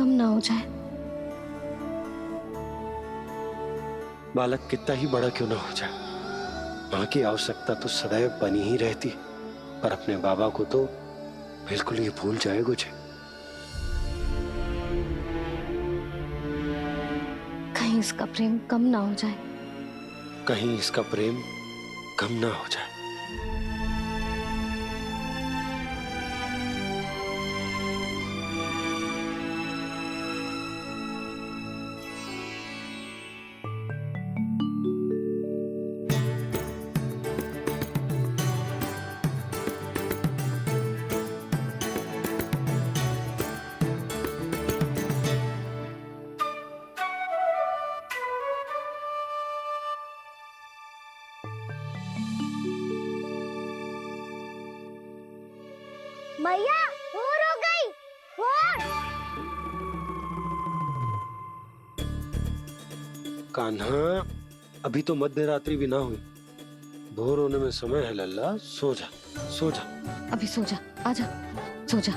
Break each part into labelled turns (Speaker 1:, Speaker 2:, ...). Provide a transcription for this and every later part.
Speaker 1: कम ना हो जाए।
Speaker 2: बालक कितना ही बड़ा क्यों ना हो जाए, माँ की आवश्यकता तो सदैव बनी ही रहती, पर अपने बाबा को तो बिल्कुल ही भूल जाए मुझे।
Speaker 1: कहीं इसका प्रेम कम ना हो जाए।
Speaker 2: कहीं इसका प्रेम कम ना हो जाए।
Speaker 3: मैया भोर हो गई। भोर।
Speaker 2: कान्हा, अभी तो मध्य रात्रि भी ना हुई, भोर होने में समय है लल्ला, सो जा सो जा।
Speaker 1: अभी सो जा, आजा सो जा।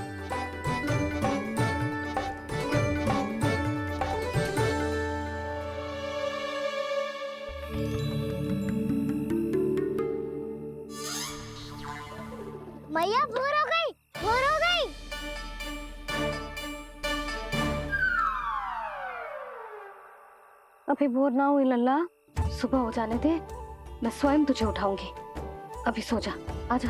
Speaker 3: मैया भोर हो गई। भोर हो गई।
Speaker 1: अभी भोर ना हुई लल्ला, सुबह हो जाने दे, मैं स्वयं तुझे उठाऊंगी। अभी सो जा, आजा।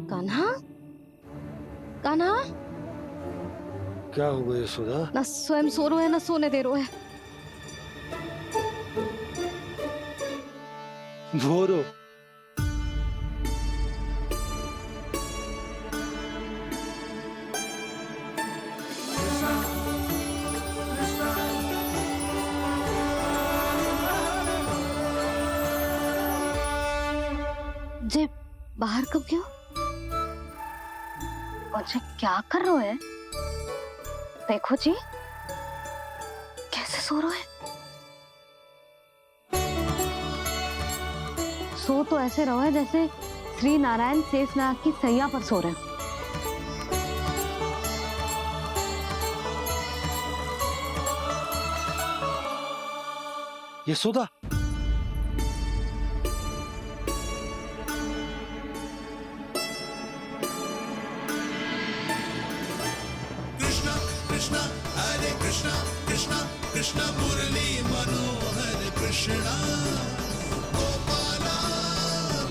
Speaker 1: कान्हा, कान्हा,
Speaker 2: क्या हो गया यशोदा?
Speaker 1: ना स्वयं सो रहे है ना सोने दे रहे है।
Speaker 2: भोर हो।
Speaker 1: जे बाहर कब क्यों? और जे क्या कर रहे है? देखो जी, कैसे सो रहे हैं। सो तो ऐसे रहो है जैसे श्री नारायण शेषनाग की सैया पर सो रहे हैं।
Speaker 2: यशोदा,
Speaker 4: कृष्णा कृष्णा हरे कृष्णा कृष्णा कृष्णा मुरली मनोहर कृष्णा गोपाला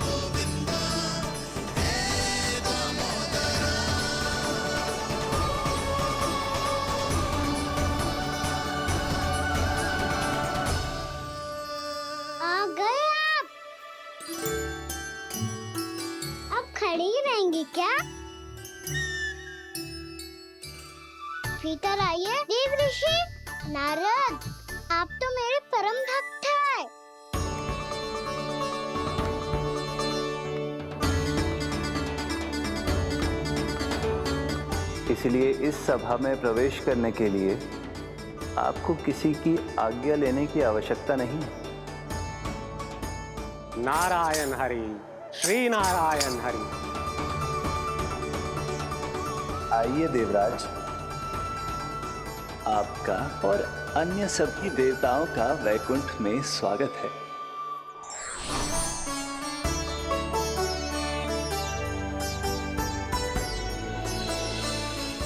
Speaker 4: गोविंदा हे दामोदरा।
Speaker 3: आ गए आप। अब खड़ी ही रहेंगी क्या? भीतर आइए। देव ऋषि नारद, आप तो मेरे परम भक्त हैं।
Speaker 5: इसलिए इस सभा में प्रवेश करने के लिए आपको किसी की आज्ञा लेने की आवश्यकता नहीं है।
Speaker 6: नारायण हरि, श्री नारायण हरि।
Speaker 5: आइए देवराज, आपका और अन्य सभी देवताओं का वैकुंठ में स्वागत है।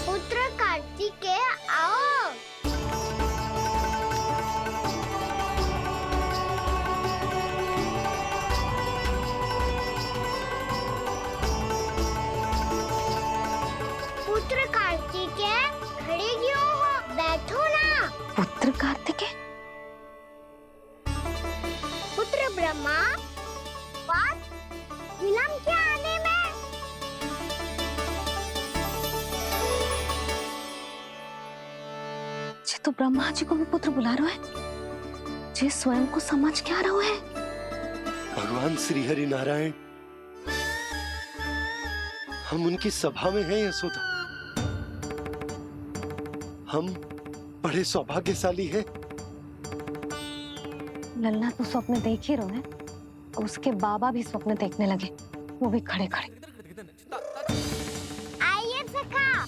Speaker 3: पुत्र कार्तिकेय आओ। पुत्र कार्तिकेय खड़े क्यों हो? बैठो ना।
Speaker 1: पुत्र कार्तिकेय,
Speaker 3: पुत्र ब्रह्मा, बात विलंब क्या आने में?
Speaker 1: जे तो ब्रह्मा जी को भी पुत्र बुला रहे है, जे स्वयं को समझ क्या रहे है।
Speaker 2: भगवान श्री हरि नारायण हम उनकी सभा में हैं यशोदा। हम बड़े सौभाग्यशाली हैं।
Speaker 1: लल्ला तो स्वप्न देख ही रहे हैं और उसके बाबा भी स्वप्न देखने लगे, वो भी खड़े खड़े।
Speaker 3: आइए सखा,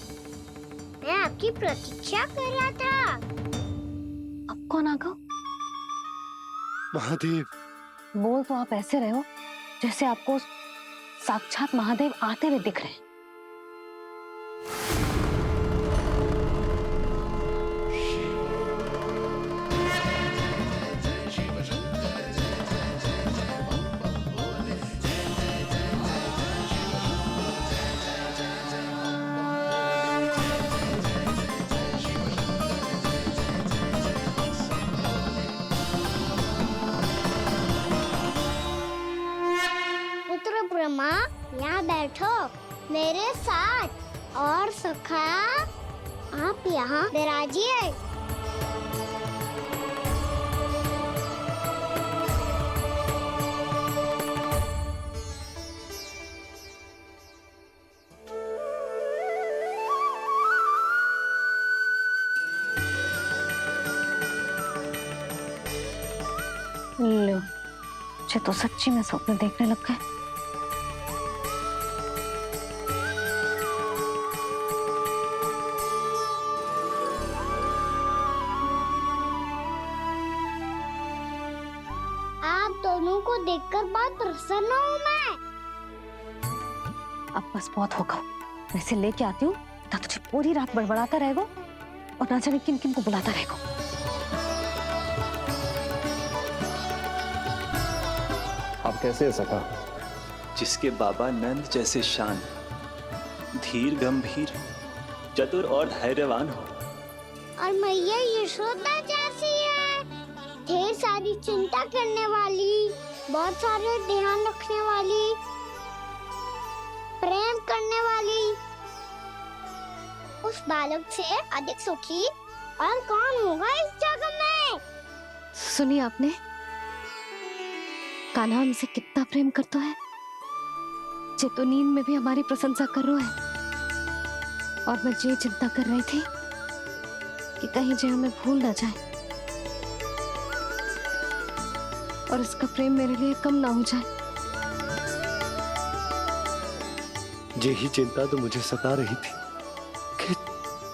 Speaker 3: मैं आपकी प्रतीक्षा कर रहा था।
Speaker 1: अब कौन आ गया?
Speaker 2: महादेव।
Speaker 1: बोल तो आप ऐसे रहे हो जैसे आपको साक्षात महादेव आते हुए दिख रहे हैं।
Speaker 3: पुत्र ब्रह्मा, यहाँ बैठो मेरे साथ। और सखा, आप यहाँ विराजिए।
Speaker 1: लो, मुझे तो सच्ची में स्वप्न देखने लग गए।
Speaker 3: आप दोनों को देखकर बहुत प्रसन्न हूँ मैं।
Speaker 1: अब बस बहुत होगा, वैसे लेके आती हूँ ना, तुझे पूरी रात बड़बड़ाता रहेगा और ना जाने किन किन को बुलाता रहेगा।
Speaker 7: आप कैसे है सखा?
Speaker 5: जिसके बाबा नंद जैसे शान, धीर गंभीर, चतुर और धैर्यवान हो।
Speaker 3: और मैया यशोदा जैसी है, ढेर सारी चिंता करने वाली, बहुत सारे ध्यान रखने वाली, प्रेम करने वाली। उस बालक से अधिक सुखी और कौन होगा इस जगत में?
Speaker 1: सुनिए आपने, कान्हा हमसे कितना प्रेम करता है, जे तो नींद में भी हमारी प्रशंसा कर रहा है। और मैं ये चिंता कर रही थी कि कहीं जे हमें भूल ना जाए और इसका प्रेम मेरे लिए कम ना हो जाए।
Speaker 2: यही चिंता तो मुझे सता रही थी कि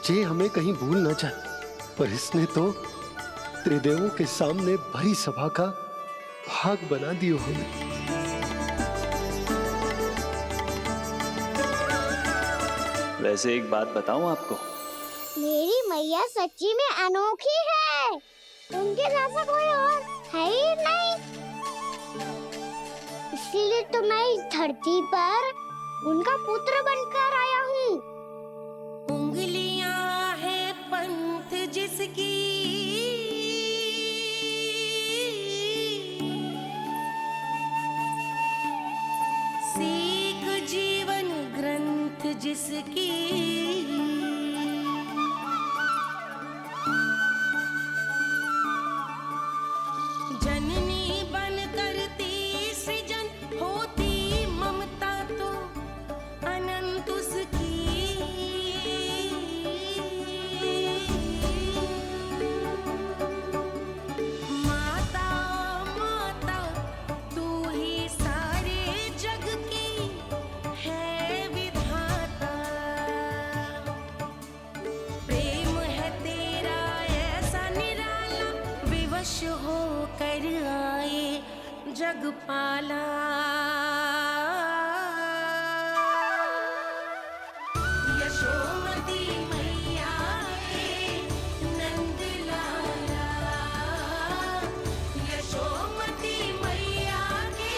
Speaker 2: जे हमें कहीं भूल ना जाए, पर इसने तो त्रिदेवों के सामने भरी सभा का भाग बना दियो हमें।
Speaker 5: वैसे एक बात बताऊं आपको,
Speaker 3: मेरी मैया सच्ची में अनोखी है। उनके जैसा कोई और है ही नहीं। इसीलिए तो मैं इस धरती पर उनका पुत्र बनकर आया हूँ।
Speaker 8: उंगलियां है पंथ जिसकी, सीख जीवन ग्रंथ जिसकी, जननी बन करती सृजन, होती ममता तो अनंत उसकी। माता माता तू ही सारे जग की है विधाता। प्रेम है तेरा ऐसा निराला, विवश होकर आए जग पाला। यशोमती मैया के नंद लाला, यशोमती मैया के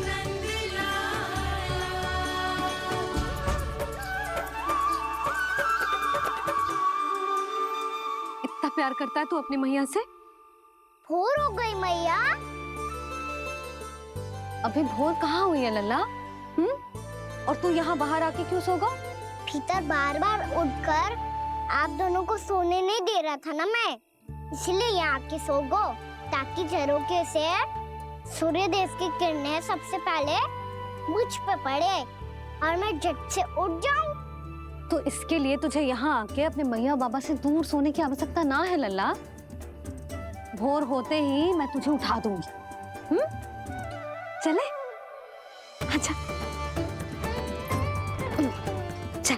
Speaker 8: नंद लाला।
Speaker 1: इतना प्यार करता है तू अपनी मैया से?
Speaker 3: भोर हो गई मैया।
Speaker 1: अभी भोर कहाँ हुई है लल्ला? और तू यहाँ बाहर आके क्यों सो गया?
Speaker 3: भीतर बार बार उठकर आप दोनों को सोने नहीं दे रहा था ना मैं, इसलिए यहाँ आके सो गो, ताकि झरोखे से सूर्य देव की किरणें सबसे पहले मुझ पे पड़े। और मैं झट से उठ जाऊं।
Speaker 1: तो इसके लिए तुझे यहाँ आके अपने मैया बाबा से दूर सोने की आवश्यकता ना है लल्ला। भोर होते ही मैं तुझे उठा दूंगी। चले? अच्छा चल।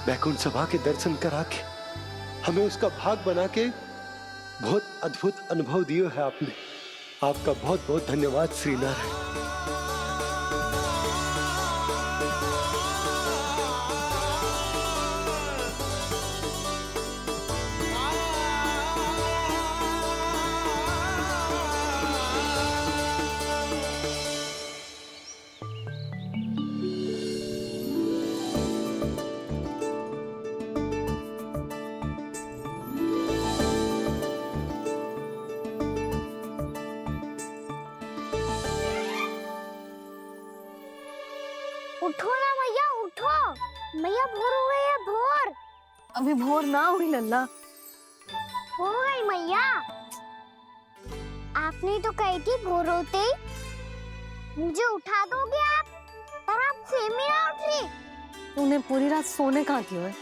Speaker 2: वैकुंठ सभा के दर्शन करा के हमें उसका भाग बना के बहुत अद्भुत अनुभव दियो है आपने। आपका बहुत बहुत धन्यवाद श्रीनारायण।
Speaker 3: उठो ना मैया, उठो। मैया भोर हो गई है, भोर
Speaker 1: अभी भोर ना हुई लल्ला।
Speaker 3: हो गई मैया। आपने तो कही थी भोर होते ही मुझे उठा दोगे आप, पर आप सेम ही ना उठी।
Speaker 1: तूने पूरी रात सोने कहाँ की है?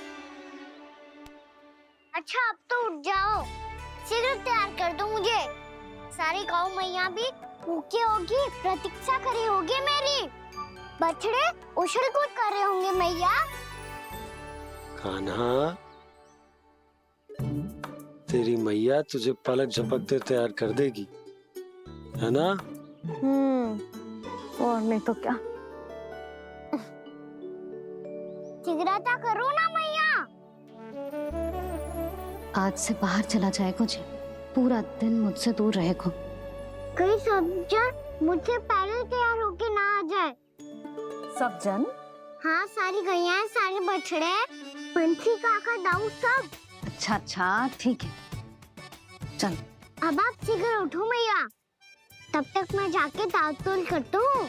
Speaker 3: अच्छा अब तो उठ जाओ, शीघ्र तैयार कर दो मुझे। सारी गाँव मैया भी भूखी होगी, प्रतीक्षा करी होगी मेरी। बछड़े उछल कूद कर रहे होंगे मैया।
Speaker 2: कान्हा, तेरी मैया तुझे पलक झपकते तैयार कर देगी, है ना?
Speaker 1: और नहीं तो क्या।
Speaker 3: शीघ्रता करो ना मैया।
Speaker 1: आज से बाहर चला जाएगा जी, पूरा दिन मुझसे दूर रहेगा।
Speaker 3: कहीं सब जन मुझसे पहले तैयार होके ना आ जाए।
Speaker 1: सब जन?
Speaker 3: हाँ, सारी गैया, सारे बछड़े, पंछी, काका, दाऊ सब।
Speaker 1: अच्छा अच्छा ठीक है, चल।
Speaker 3: अब आप शीघ्र उठो मैया, तब तक मैं जाके ताल-तोल करता हूँ।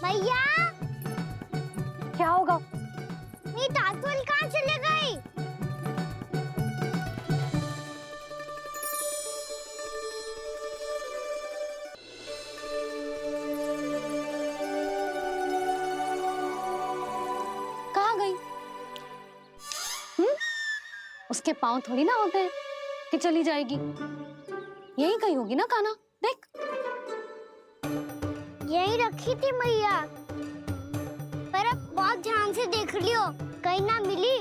Speaker 3: मैया,
Speaker 1: क्या होगा?
Speaker 3: मेरी ताल-तोल कहाँ चले गई?
Speaker 1: कहाँ गई? उसके पाँव थोड़ी ना होते हैं कि चली जाएगी। यही कहीं होगी ना कान्हा, देख।
Speaker 3: यही रखी थी मैया, पर अब बहुत ध्यान से देख लियो, कहीं ना मिली।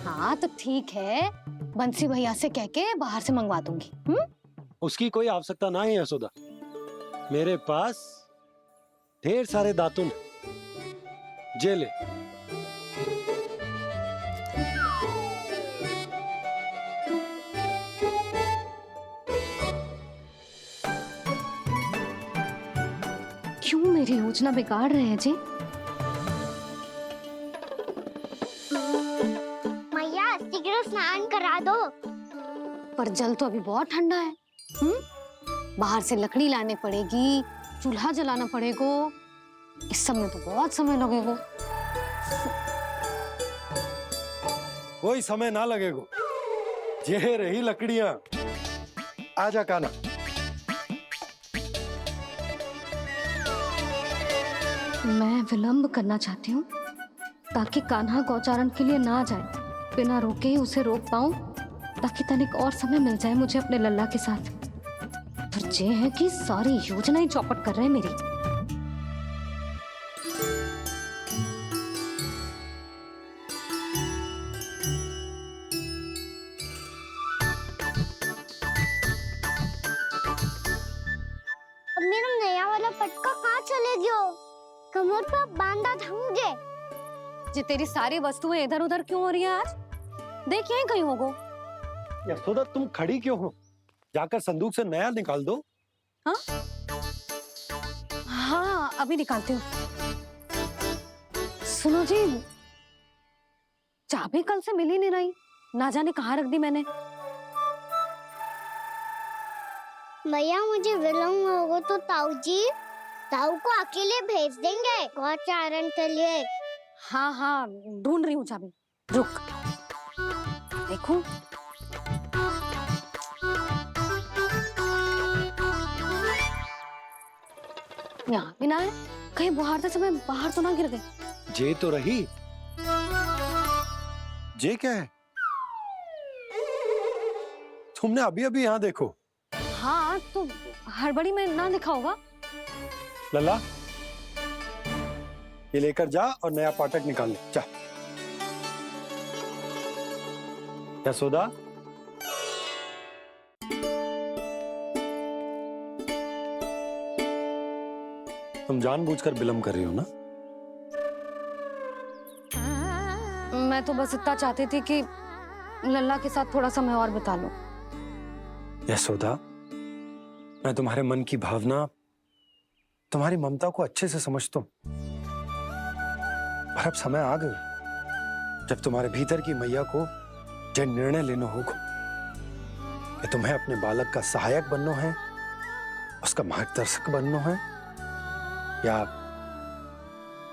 Speaker 1: हाँ तो ठीक है, बंसी भैया से कह के बाहर से मंगवा दूंगी।
Speaker 2: उसकी कोई आवश्यकता ना है यशोदा, मेरे पास ढेर सारे दातुन जे ले।
Speaker 1: क्यों मेरी योजना बिगाड़ रहे हैं जी?
Speaker 3: मैया शीघ्र स्नान करा दो।
Speaker 1: पर जल तो अभी बहुत ठंडा है। बाहर से लकड़ी लाने पड़ेगी, चूल्हा जलाना पड़ेगा। इस सब में तो बहुत समय लगेगा।
Speaker 2: कोई समय ना लगेगा, ये रही लकड़ियां। आजा कान्हा।
Speaker 1: मैं विलंब करना चाहती हूँ ताकि कान्हा गौचारण के लिए ना जाए। बिना रोके ही उसे रोक पाऊं, ताकि तनिक और समय मिल जाए मुझे अपने लल्ला के साथ। पर ये है कि सारी योजना ही चौपट कर रहे हैं मेरी।
Speaker 3: अब मेरा नया वाला पटका कहाँ चले गयो? कमर पर बांधा था मुझे।
Speaker 1: ये तेरी सारी वस्तुएं इधर उधर क्यों हो रही है आज? देख यहीं कहीं होगो।
Speaker 2: यशोदा तुम खड़ी क्यों हो? जाकर संदूक से नया निकाल दो।
Speaker 1: हाँ अभी निकालती हूँ। सुनो जी, चाबी कल से मिल ही नहीं रही, ना जाने कहाँ रख दी मैंने।
Speaker 3: भैया मुझे विलम्ब होगा तो ताऊ को अकेले भेज देंगे गौचारण के लिए।
Speaker 1: हाँ हाँ, ढूंढ रही हूँ चाबी, रुक। देखूं। यहाँ भी ना है, कहीं बुहारते समय बाहर तो ना गिर गई।
Speaker 2: जे तो रही।
Speaker 9: जे क्या है? तुमने अभी अभी यहाँ देखो।
Speaker 1: हाँ तो हड़बड़ी में ना लिखा होगा।
Speaker 9: लल्ला, ये लेकर जा और नया पाठक निकाल ले, जा। यशोदा, तुम जानबूझकर विलम्ब कर रही हो ना?
Speaker 1: मैं तो बस इतना चाहती थी कि लल्ला के साथ थोड़ा समय और बिता लो।
Speaker 9: यशोदा, मैं तुम्हारे मन की भावना, तुम्हारी ममता को अच्छे से समझता हूं। पर अब समय आ गया जब तुम्हारे भीतर की मैया को यह निर्णय लेना होगा कि तुम्हें अपने बालक का सहायक बनना है, उसका मार्गदर्शक बनना है, या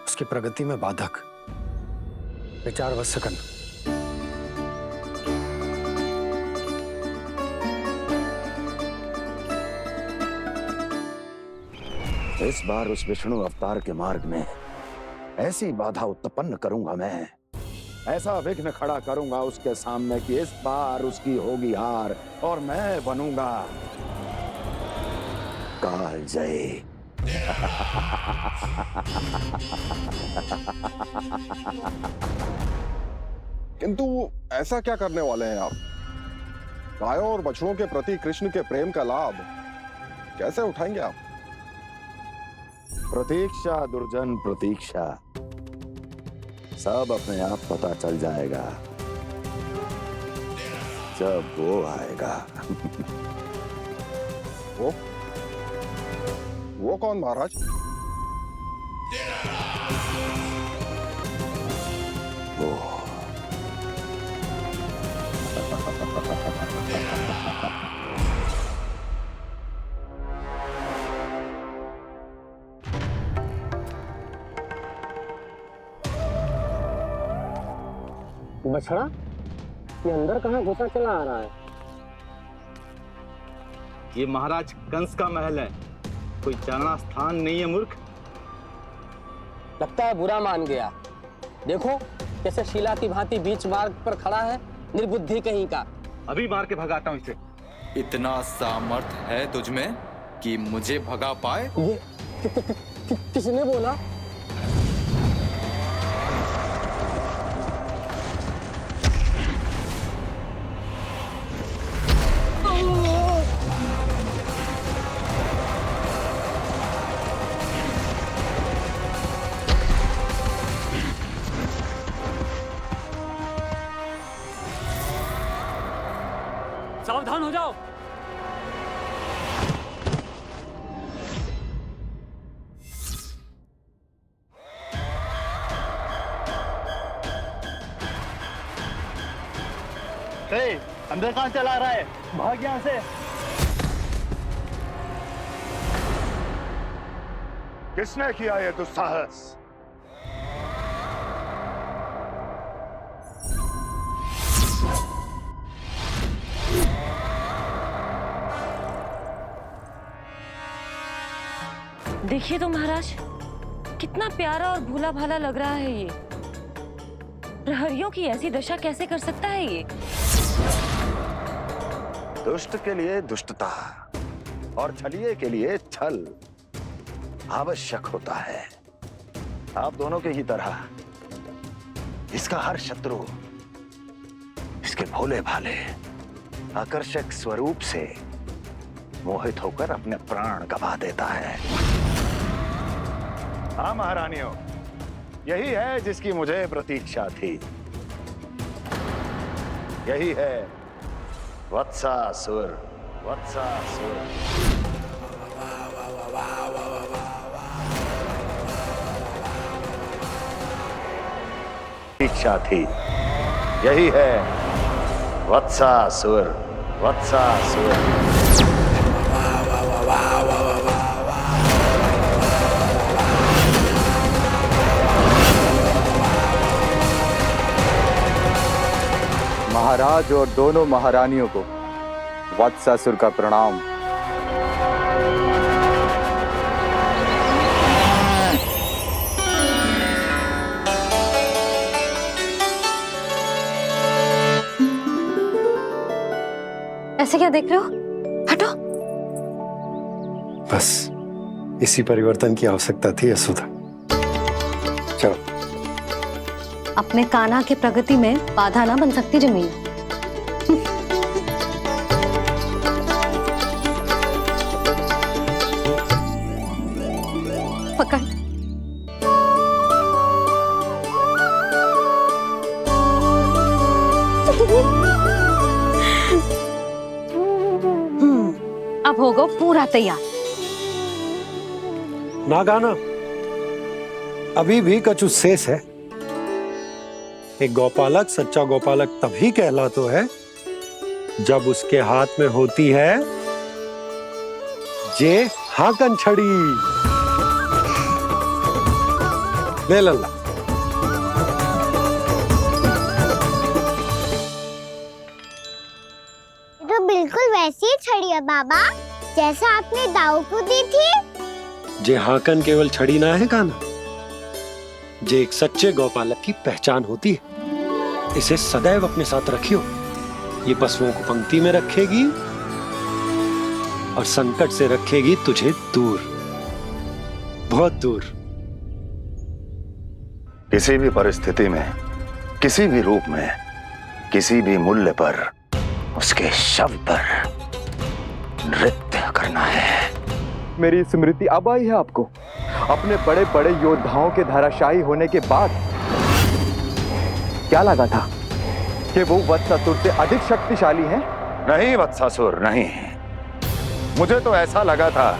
Speaker 9: उसकी प्रगति में बाधक। विचार अवश्य करना।
Speaker 10: इस बार उस विष्णु अवतार के मार्ग में ऐसी बाधा उत्पन्न करूंगा मैं, ऐसा विघ्न खड़ा करूंगा उसके सामने कि इस बार उसकी होगी हार और मैं बनूंगा कालजयी।
Speaker 7: किंतु ऐसा क्या करने वाले हैं आप? गायों और बछड़ों के प्रति कृष्ण के प्रेम का लाभ कैसे उठाएंगे आप?
Speaker 10: प्रतीक्षा दुर्जन प्रतीक्षा, सब अपने आप पता चल जाएगा जब वो आएगा।
Speaker 7: वो कौन महाराज?
Speaker 10: वो
Speaker 6: बछड़ा, ये अंदर कहाँ घुसा चला आ रहा है?
Speaker 11: ये महाराज कंस का महल है, कोई चारणा स्थान नहीं है मूर्ख।
Speaker 6: लगता है बुरा मान गया। देखो कैसे शीला की भांति बीच मार्ग पर खड़ा है, निर्बुद्धि कहीं का।
Speaker 11: अभी मार के भगाता हूँ इसे।
Speaker 12: इतना सामर्थ है तुझमें कि मुझे भगा पाए?
Speaker 6: ये किसने बोला?
Speaker 13: सावधान हो जाओ।
Speaker 11: अंदर कहाँ चला रहा है? भाग यहाँ से।
Speaker 10: किसने किया ये दुस्साहस?
Speaker 14: देखिए तो महाराज, कितना प्यारा और भोला भाला लग रहा है ये। प्रहरियों की ऐसी दशा कैसे कर सकता है ये?
Speaker 10: दुष्ट के लिए दुष्टता और छलिए के लिए छल आवश्यक होता है। आप दोनों के ही तरह इसका हर शत्रु इसके भोले भाले आकर्षक स्वरूप से मोहित होकर अपने प्राण गंवा देता है। हाँ महारानियों, यही है जिसकी मुझे प्रतीक्षा थी। यही है वत्सासुर। वत्सासुर प्रतीक्षा थी। यही है वत्सासुर। वत्सासुर।
Speaker 12: महाराज और दोनों महारानियों को वत्सासुर का प्रणाम।
Speaker 1: ऐसे क्या देख रहे हो? हटो।
Speaker 9: बस इसी परिवर्तन की आवश्यकता थी यशोदा। चलो।
Speaker 1: अपने कान्हा की प्रगति में बाधा ना बन सकती जमीन। पकड़। अब होगा पूरा तैयार।
Speaker 9: ना गाना, अभी भी कछु शेष है। एक गौपालक सच्चा गौपालक तभी कहलाता है जब उसके हाथ में होती है जे हाकन छड़ी। ले लल्ला।
Speaker 3: तो बिल्कुल वैसी ही छड़ी है बाबा जैसा आपने दाऊ को दी थी।
Speaker 2: जे हाकन केवल छड़ी ना है कान्हा, जे एक सच्चे गौपालक की पहचान होती है। इसे सदैव अपने साथ रखियो। ये पशुओं को पंक्ति में रखेगी और संकट से रखेगी तुझे दूर, बहुत दूर।
Speaker 10: किसी भी परिस्थिति में, किसी भी रूप में, किसी भी मूल्य पर उसके शव पर नृत्य करना है।
Speaker 12: मेरी स्मृति अब आई है आपको? अपने बड़े बड़े योद्धाओं के धराशायी होने के बाद क्या लगा था कि वो वत्सासुर से अधिक शक्तिशाली हैं?
Speaker 10: नहीं वत्सासुर, नहीं। मुझे तो ऐसा लगा था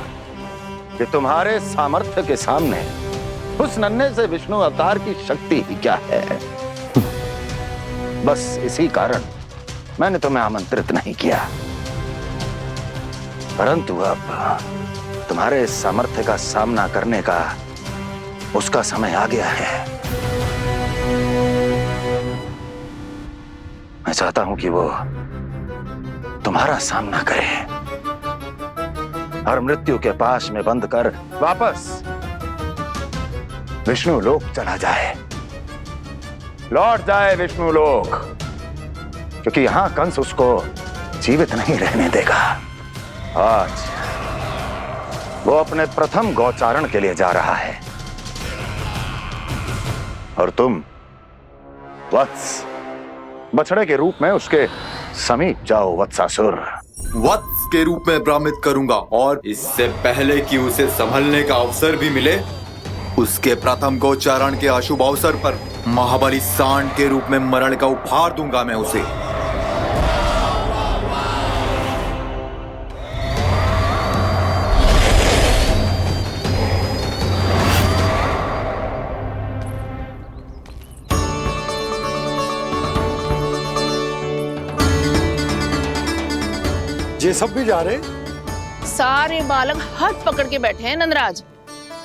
Speaker 10: कि तुम्हारे सामर्थ्य के सामने उस नन्हे से विष्णु अवतार की शक्ति ही क्या है। बस इसी कारण मैंने तुम्हें आमंत्रित नहीं किया। परंतु अब तुम्हारे इस सामर्थ्य का सामना करने का उसका समय आ गया है। मैं चाहता हूं कि वो तुम्हारा सामना करे और मृत्यु के पाश में बंद कर वापस विष्णु लोक चला जाए, लौट जाए विष्णु लोक, क्योंकि यहां कंस उसको जीवित नहीं रहने देगा। आज वो अपने प्रथम गौचारण के लिए जा रहा है और तुम वत्स बछड़े के रूप में उसके समीप जाओ वत्सासुर।
Speaker 12: वत्स के रूप में भ्रमित करूंगा और इससे पहले कि उसे संभलने का अवसर भी मिले, उसके प्रथम गोचारण के अशुभ अवसर पर महाबली सांड के रूप में मरण का उपहार दूंगा मैं उसे।
Speaker 9: ये सब भी जा रहे?
Speaker 15: सारे बालक हाथ पकड़ के बैठे हैं नंदराज।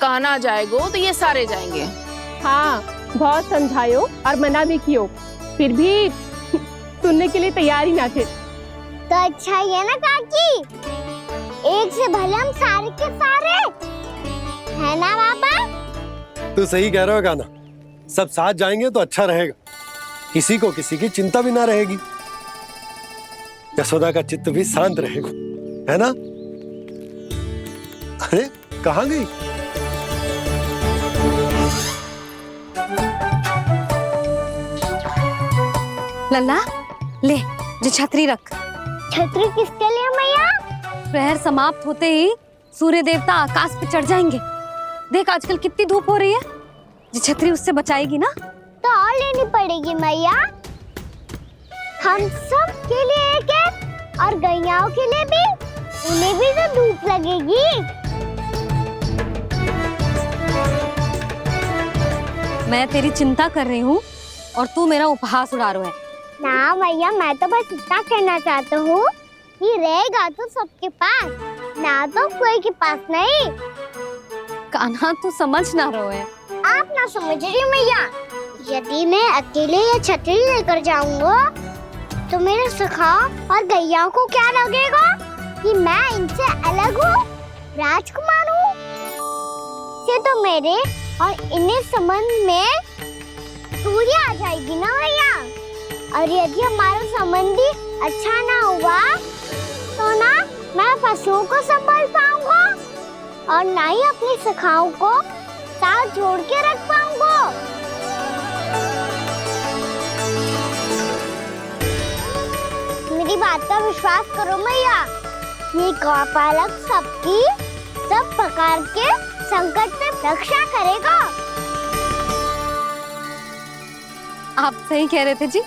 Speaker 15: कान्हा जाएगो तो ये सारे जाएंगे।
Speaker 16: हाँ, बहुत समझायो और मना भी कियो, फिर भी सुनने के लिए तैयार ही ना थे।
Speaker 3: तो अच्छा ही है ना काकी, एक से भले हम सारे के सारे है ना बाबा।
Speaker 9: तू सही कह रहे हो गाना, सब साथ जाएंगे तो अच्छा रहेगा, किसी को किसी की चिंता भी ना रहेगी, यशोदा का चित्त भी शांत रहेगा, है ना? अरे कहाँ गई?
Speaker 1: लल्ला ले, जो छतरी रख।
Speaker 3: छतरी किसके लिए मैया?
Speaker 1: प्रहर समाप्त होते ही सूर्य देवता आकाश पे चढ़ जाएंगे। देख आजकल कितनी धूप हो रही है, जो छतरी उससे बचाएगी ना।
Speaker 3: तो और लेनी पड़ेगी मैया, हम सब के लिए एक एक और गैयाओं के लिए भी, उन्हें भी तो धूप लगेगी।
Speaker 1: मैं तेरी चिंता कर रही हूँ, और तू मेरा उपहास उड़ा रहा है।
Speaker 3: ना भैया, मैं तो बस इतना कहना चाहता हूँ कि रहेगा तो सबके पास, ना तो कोई के पास नहीं।
Speaker 1: कान्हा तू समझ ना रहो है।
Speaker 3: आप ना समझ रही मैया। यदि मैं अकेले ये छतरी लेकर जाऊंगा तो मेरे सखा और गैया को क्या लगेगा कि मैं इनसे अलग हूँ, राजकुमार हूँ। ये तो मेरे और इन्हें संबंध में दूरी आ जाएगी ना भैया। और यदि हमारा संबंध ही अच्छा ना हुआ तो ना मैं पशुओं को संभाल पाऊंगा और ना ही अपनी सखाओं को साथ जोड़ के रख पाऊंगा। मेरी बात का विश्वास करो मैया, ये गौपालक सबकी सब प्रकार के संकट से रक्षा करेगा।
Speaker 1: आप सही कह रहे थे जी।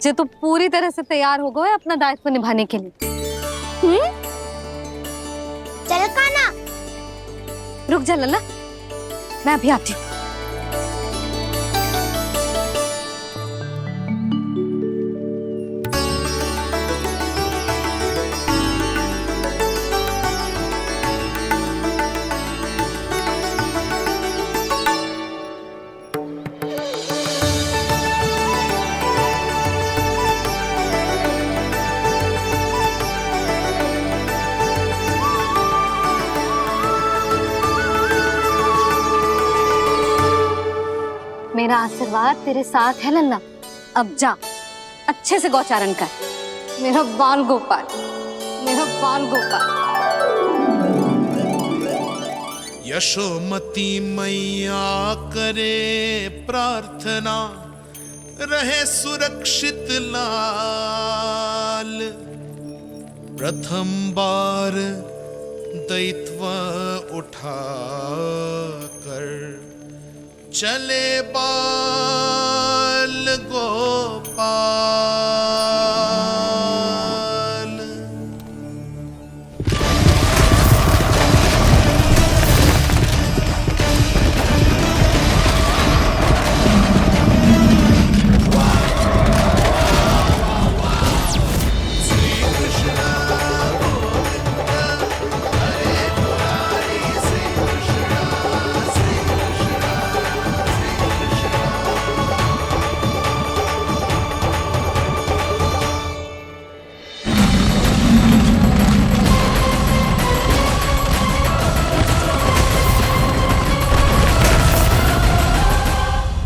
Speaker 1: जे तो पूरी तरह से तैयार हो गए अपना दायित्व निभाने के लिए।
Speaker 3: चल कान्हा।
Speaker 1: रुक जा लल्ला, मैं अभी आती हूँ। मेरा आशीर्वाद तेरे साथ है लल्ला। अब जा, अच्छे से गौचारण कर। मेरा बाल गोपाल, मेरा बाल गोपाल।
Speaker 4: यशोमती मैया करे प्रार्थना, रहे सुरक्षित लाल। प्रथम बार दैत्व उठा कर चले बाल गोपाल।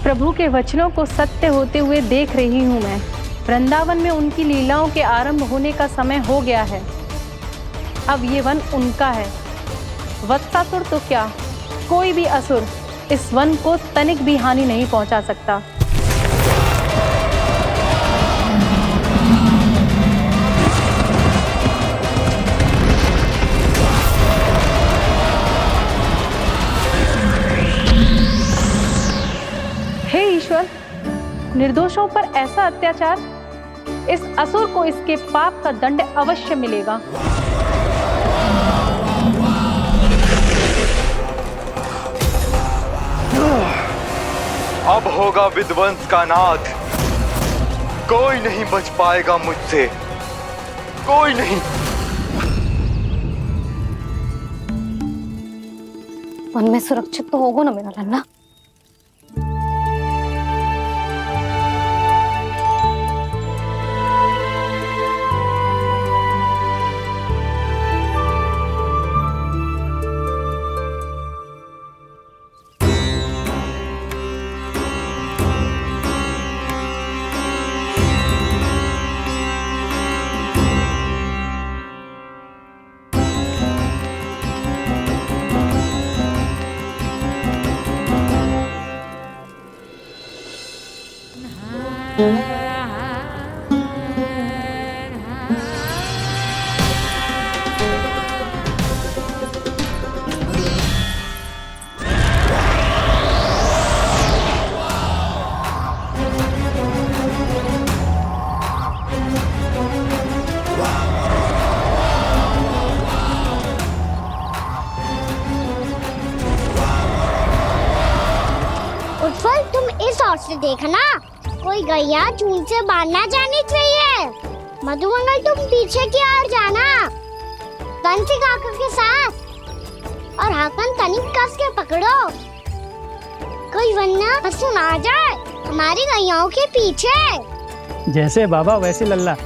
Speaker 16: प्रभु के वचनों को सत्य होते हुए देख रही हूँ मैं। वृंदावन में उनकी लीलाओं के आरंभ होने का समय हो गया है। अब ये वन उनका है। वत्सासुर तो क्या, कोई भी असुर इस वन को तनिक भी हानि नहीं पहुंचा सकता। हे ईश्वर, निर्दोषों पर ऐसा अत्याचार, इस असुर को इसके पाप का दंड अवश्य मिलेगा।
Speaker 12: अब होगा विध्वंस का नाद। कोई नहीं बच पाएगा मुझसे, कोई नहीं।
Speaker 1: वन में सुरक्षित तो होगा ना मेरा लल्ला।
Speaker 3: देखना कोई गैया चून से बाहर ना जानी चाहिए। मधुमंगल तुम पीछे की ओर जाना कंसी काका के साथ, और हाकन तनिक कस के पकड़ो, कोई वरना पशु ना आ जाए हमारी गैयाओं के पीछे।
Speaker 13: जैसे बाबा वैसे लल्ला।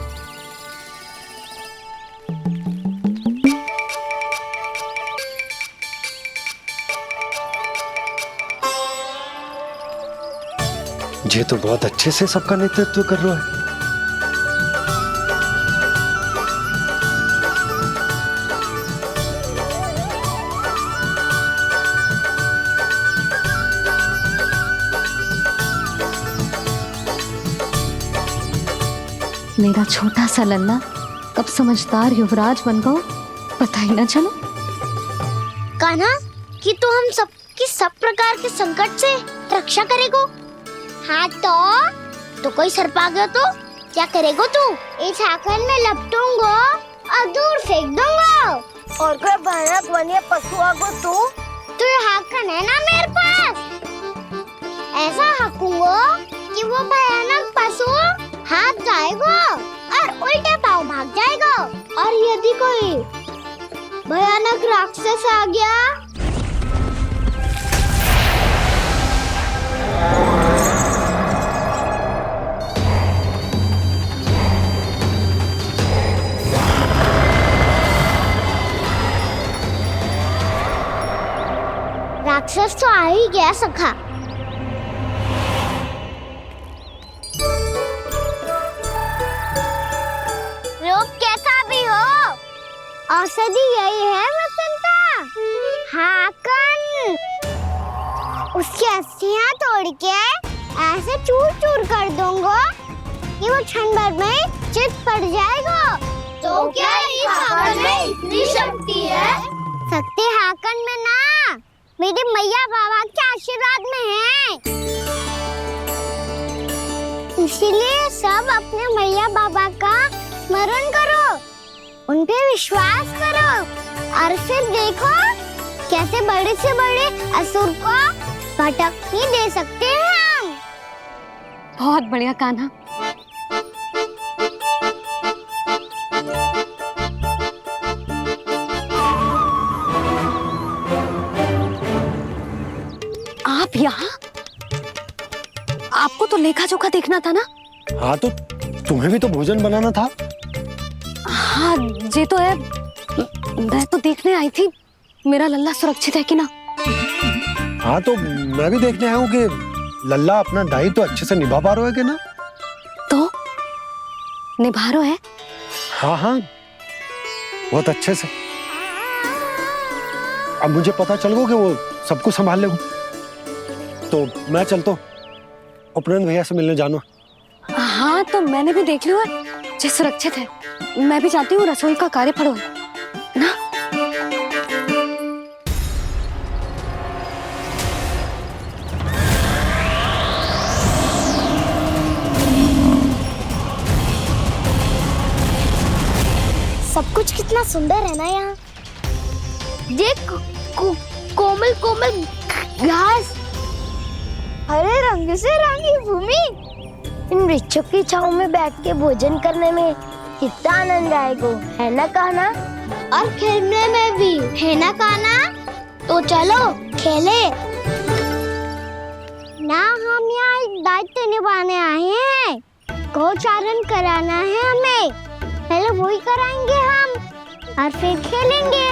Speaker 2: ये तो बहुत अच्छे से सबका नेतृत्व कर रहा है।
Speaker 1: मेरा छोटा सा लल्ला कब समझदार युवराज बन गो पता ही ना चलो।
Speaker 3: कान्हा कि तू हम सब प्रकार के संकट से रक्षा करेगो। हाँ तो कोई सर्प आ गया तो क्या करेगो तू? इस हाकन में लपटूंगो और दूर फेंक दूंगा। और कोई भयानक वन्य पशु आगो तो ये हाकन है ना मेरे पास, ऐसा हाकूंगो कि वो भयानक पशु हाथ जाएगा और उल्टे पाँव भाग जाएगा। और यदि कोई भयानक राक्षस आ गया राक्षस तो आ ही गया सखा। रोग कैसा भी हो औषधि यही है वसंता। हाकन उसकी अस्थियां तोड़ के ऐसे चूर चूर कर दूंगा कि वो क्षण भर में चित पड़ जाएगा। तो क्या इस हाकन में इतनी शक्ति है? शक्ति हाकन में ना मेरे मैया बाबा के आशीर्वाद में है। इसीलिए सब अपने मैया बाबा का स्मरण करो, उन पे विश्वास करो और फिर देखो कैसे बड़े से बड़े असुर को भटकने दे सकते हैं हम।
Speaker 1: बहुत बढ़िया कान्हा। आप यहाँ? आपको तो लेखा जोखा देखना था ना?
Speaker 2: हाँ तो तुम्हें भी तो भोजन बनाना था।
Speaker 1: हाँ ये तो है, मैं तो देखने आई थी मेरा लल्ला सुरक्षित है कि ना।
Speaker 2: हाँ तो मैं भी देखने आया हूँ कि लल्ला अपना दायित्व तो अच्छे से निभा पा रहा है कि ना।
Speaker 1: तो निभा रहा है?
Speaker 2: हाँ हाँ बहुत अच्छे से। अब मुझे पता चल गया कि वो सब कुछ संभाल लेगा। तो मैं चलता हूँ, उपनंद भैया से मिलने जाना।
Speaker 1: हाँ तो मैंने भी देख लिया जो सुरक्षित है। मैं भी चाहती हूँ रसोई का कार्य पड़ो ना।
Speaker 3: सब कुछ कितना सुंदर है ना यहाँ। देख कोमल कोमल घास, हरे रंग से रंगी भूमि। इन वृक्षों की छांव में बैठ के भोजन करने में कितना आनंद आएगा, है ना कान्हा? और खेलने में भी, है ना कान्हा? तो चलो खेले ना। हम यहाँ एक दायित्व निभाने आए हैं, गोचारण कराना है हमें। पहले वही कराएंगे हम और फिर खेलेंगे।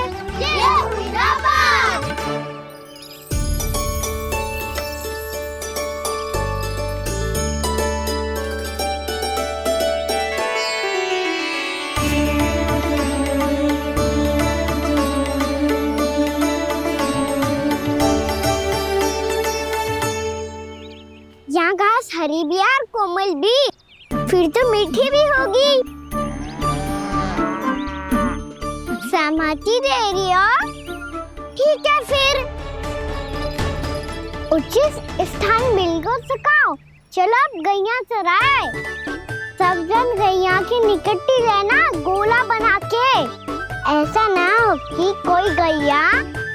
Speaker 3: यहाँ घास हरी भी और कोमल भी, फिर तो मीठी भी होगी। सहमति दे रही हो? ठीक है फिर उचित स्थान मिलकर सकाओ। चलो अब गैया चराए। सब जन गैया के निकट ही रहना, गोला बना के। ऐसा ना हो कि कोई गैया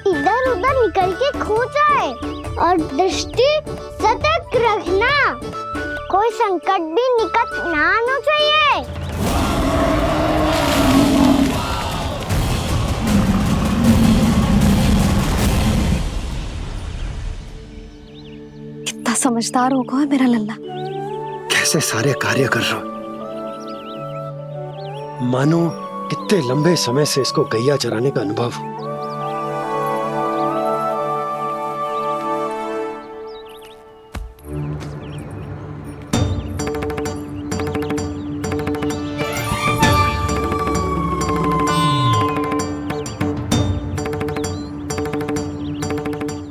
Speaker 3: इधर उधर निकल के खो जाए। और दृष्टि सतर्क रखना, कोई संकट भी निकट ना आना चाहिए।
Speaker 1: कितना समझदार होगा है मेरा लल्ला।
Speaker 2: कैसे सारे कार्य कर रहा, मानो कितने लंबे समय से इसको गैया चराने का अनुभव हो।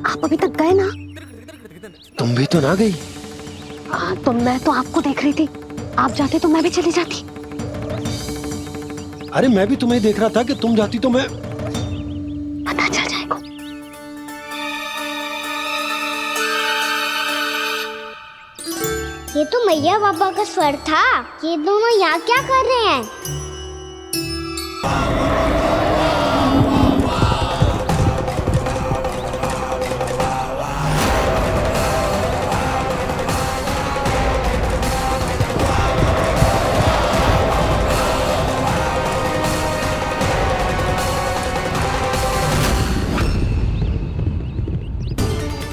Speaker 1: आप अभी तक गए ना?
Speaker 2: तुम भी तो ना गई।
Speaker 1: तो मैं तो आपको देख रही थी, आप जाते तो मैं भी चली जाती।
Speaker 2: अरे मैं भी तुम्हें देख रहा था कि तुम जाती तो मैं।
Speaker 1: पता चल जाएगा।
Speaker 3: ये तो मैया बाबा का स्वर था। ये दोनों यहाँ क्या कर रहे हैं?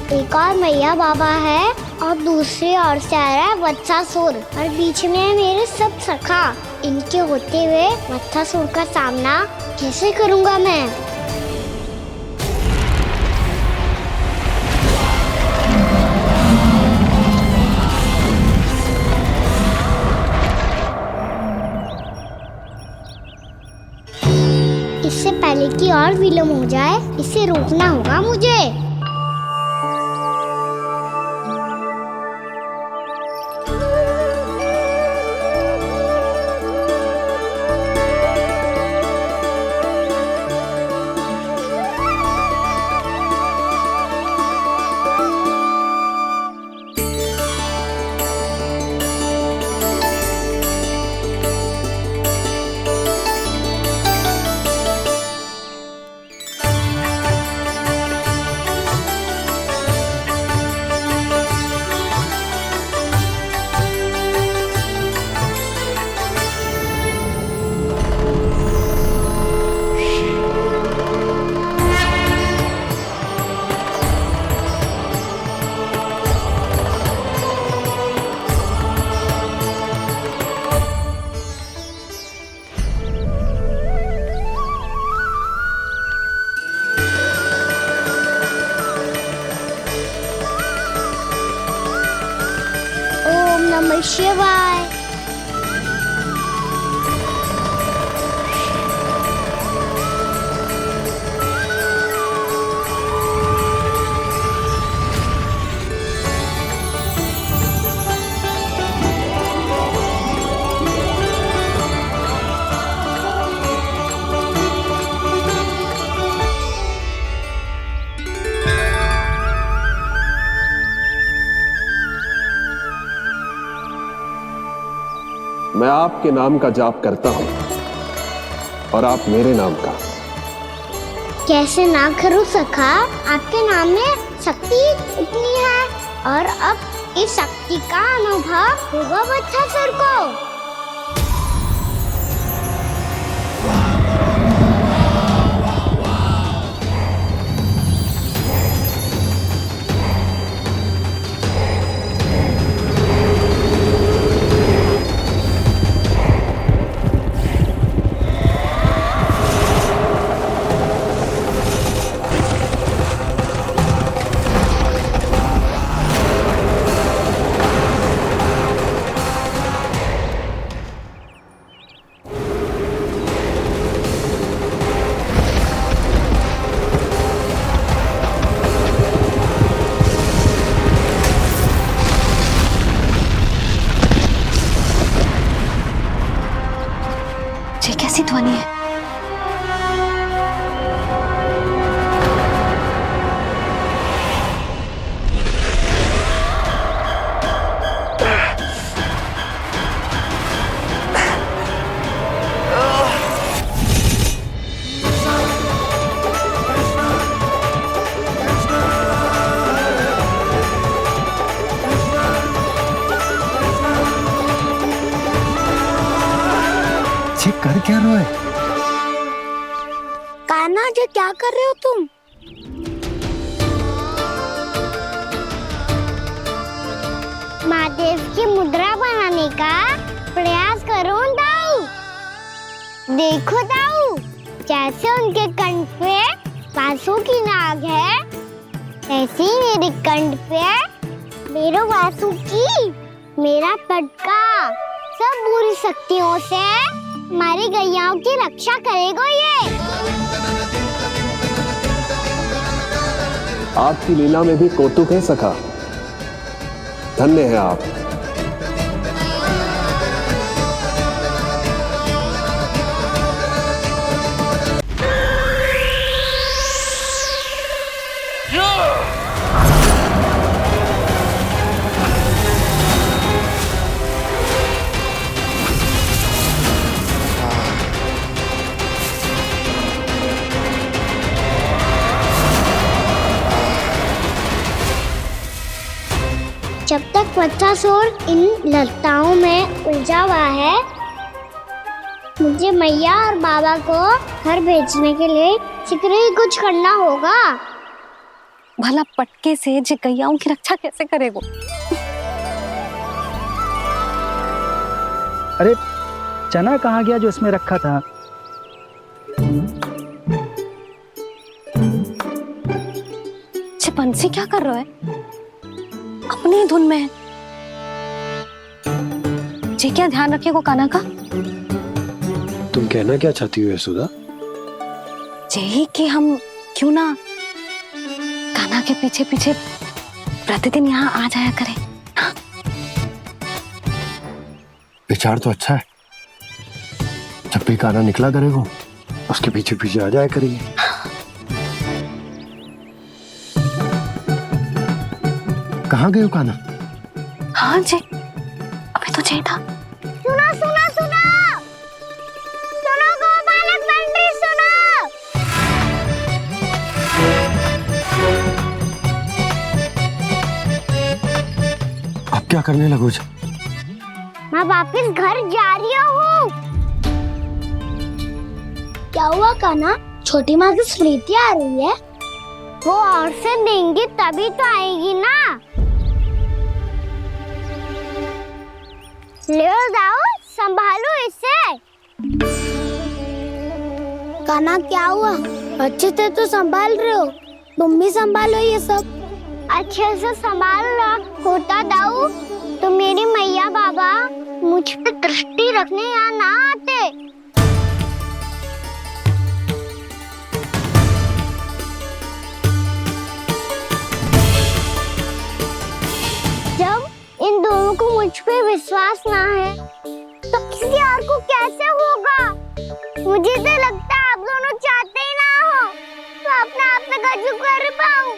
Speaker 3: एक और मैया बाबा है और दूसरी ओर से आ रहा है वत्सासुर और बीच में है मेरे सब सखा। इनके होते हुए वत्सासुर का सामना कैसे करूंगा मैं? इससे पहले कि और विलम्ब हो जाए, इसे रोकना होगा मुझे। नमः शिवाय।
Speaker 7: मैं आपके नाम का जाप करता हूं और आप मेरे नाम का।
Speaker 3: कैसे ना करूं सखा, आपके नाम में शक्ति इतनी है और अब इस शक्ति का अनुभव होगा वत्सासुर को।
Speaker 1: कैसी ध्वनि है?
Speaker 2: ये कर क्या रहे हो?
Speaker 3: कान्हा जी क्या कर रहे हो तुम? महादेव की मुद्रा बनाने का प्रयास करो दाऊ। देखो दाऊ, जैसे उनके कंठ पे वासु की नाग है, ऐसे ही मेरे कंठ पे मेरे वासु की मेरा पटका सब बुरी शक्तियों से हमारी गैयाओं की रक्षा करेगा ये।
Speaker 17: आपकी लीला में भी कौतुक है सखा, धन्य है आप।
Speaker 3: जब तक बच्चासुर इन लताओं में उलझा हुआ है, मुझे मैया और बाबा को घर भेजने के लिए शीघ्र ही कुछ करना होगा।
Speaker 1: भला पटके से जे गैयाओं की रक्षा कैसे करेगो?
Speaker 18: अरे चना कहाँ गया जो इसमें रखा था?
Speaker 1: बंसी क्या कर रहा है? अपनी धुन में है। जी क्या ध्यान रखिएगा कान्हा का।
Speaker 2: तुम कहना क्या चाहती हो यशोदा?
Speaker 1: यही कि हम क्यों ना कान्हा के पीछे पीछे प्रतिदिन यहाँ आ जाया करें।
Speaker 2: विचार तो अच्छा है। जब भी कान्हा निकला करेगा उसके पीछे पीछे आ जाया करेंगे। कहाँ गए हो कान्हा?
Speaker 1: हाँ जी, अभी तो चाहिए था।
Speaker 3: सुनो सुनो सुनो सुनो गोपालक पंडित सुनो।
Speaker 2: अब क्या करने लगो?
Speaker 3: मैं वापस घर जा रही हूँ। क्या हुआ कान्हा? छोटी माँ की स्मृति आ रही है। वो और से देंगी तभी तो आएगी ना। ले जाओ, संभालो इसे। कान्हा क्या हुआ? अच्छे से तो संभाल रहे हो, तुम भी संभालो ये सब। अच्छे से संभाल लो होता दाऊ तो मेरी मैया बाबा मुझ पे दृष्टि रखने यहाँ ना आते। जब इन दोनों को मुझ पे विश्वास ना है तो किसी और को कैसे होगा? मुझे तो लगता है आप दोनों चाहते ही ना हो तो अपने आप में गजू कर पाऊं,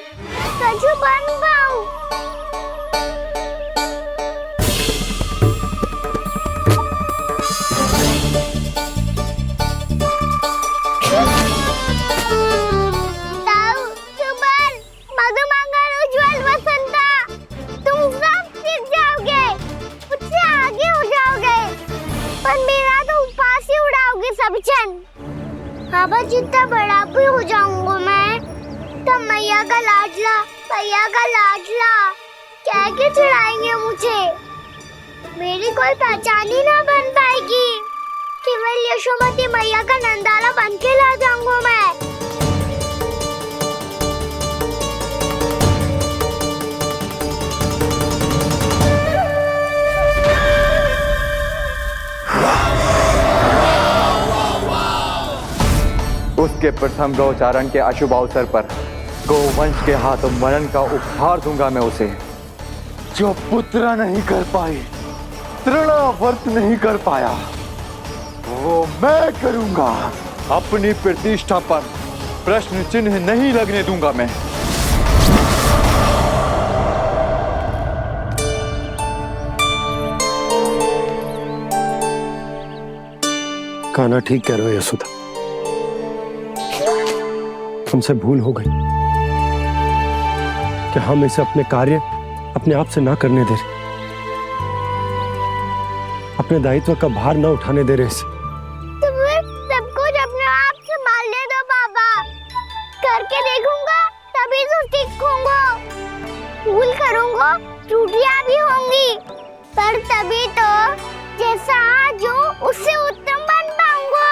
Speaker 3: गजू बन पाऊं। बाबा जितना बड़ा भी हो जाऊंगा मैं तब मैया का लाडला कह के चिढ़ाएंगे मुझे। मेरी कोई पहचान ही ना बन पाएगी। केवल यशोमती मैया का नंदाला बन के ला जाऊंगा मैं।
Speaker 12: उसके प्रथम गौचारण के अशुभ अवसर पर गोवंश के हाथों मरण का उपहार दूंगा मैं उसे। जो पुत्र नहीं कर पाई, तृणावर्त नहीं कर पाया, वो मैं करूंगा। अपनी प्रतिष्ठा पर प्रश्न चिन्ह नहीं लगने दूंगा मैं।
Speaker 2: कान्हा ठीक कह रहे हो यशोदा, हमसे भूल हो गई कि हम इसे अपने कार्य अपने आप से ना करने दे रहे, अपने दायित्व का भार ना उठाने दे रहे इसे।
Speaker 3: उससे उत्तम बन पाऊंगा।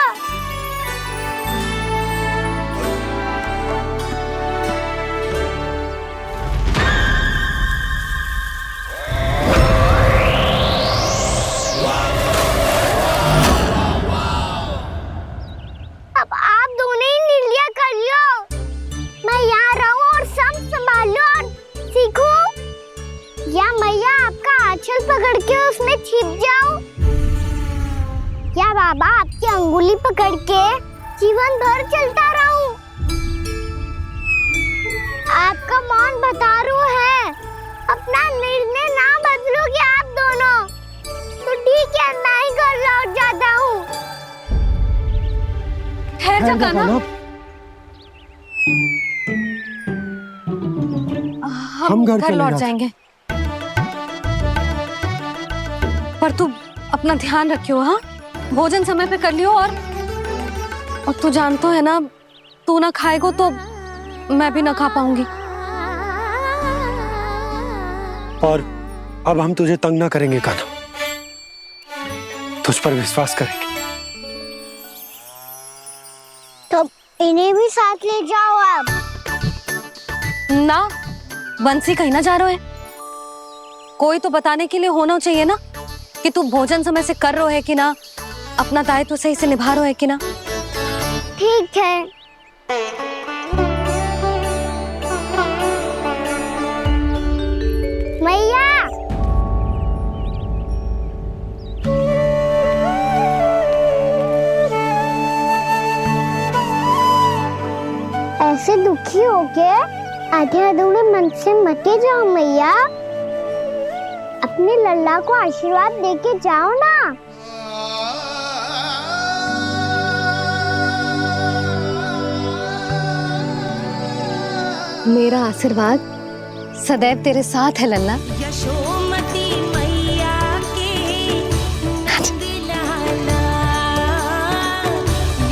Speaker 3: अब आप दोनों ही लीलिया कर लो, मैं यहाँ रहूं और सब संभालूं और सीखूं, या मैया आपका आंचल पकड़ के उसमें छिप जाऊं, या बाबा आपकी अंगुली पकड़ के जीवन भर चलता रहूं। आपका मौन बतारू है, अपना निर्णय ना बदलोगे आप दोनों तो ठीक है, मैं ही घर लौट जाता हूँ।
Speaker 1: ठहर जा कान्हा, हम घर लौट जाएंगे, पर तू अपना ध्यान रखियो। हाँ, भोजन समय पे कर लियो। और तू जानतो है ना, तू ना खाएगो तो मैं भी ना खा पाऊंगी।
Speaker 9: और अब हम तुझे तंग ना करेंगे कान्हा, तुझ पर विश्वास करेंगे।
Speaker 3: तो इन्हें भी साथ ले जाओ आप।
Speaker 1: ना, बंसी कहीं ना जा रहे है, कोई तो बताने के लिए होना चाहिए ना कि तू भोजन समय से कर रहे है कि ना, अपना दायित्व सही से निभा रहे है कि ना।
Speaker 3: ठीक है। मैया, ऐसे दुखी हो के आधे अधूरे मन से मत जाओ मैया, अपने लल्ला को आशीर्वाद देके जाओ ना।
Speaker 1: मेरा आशीर्वाद सदैव तेरे साथ है लल्ला।
Speaker 8: यशोमती मैया के नंद लाला,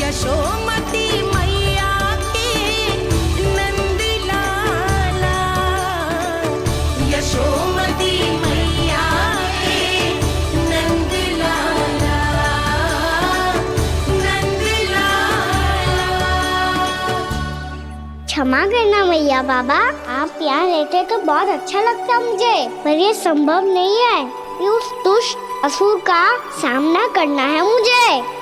Speaker 8: यशोमती मैया के नंद लाला, यशोमती मैया के नंद लाला, नंद लाला।
Speaker 3: क्षमा करना मैया बाबा, आप यहाँ रहते तो बहुत अच्छा लगता मुझे, पर ये संभव नहीं है कि उस दुष्ट असुर का सामना करना है मुझे।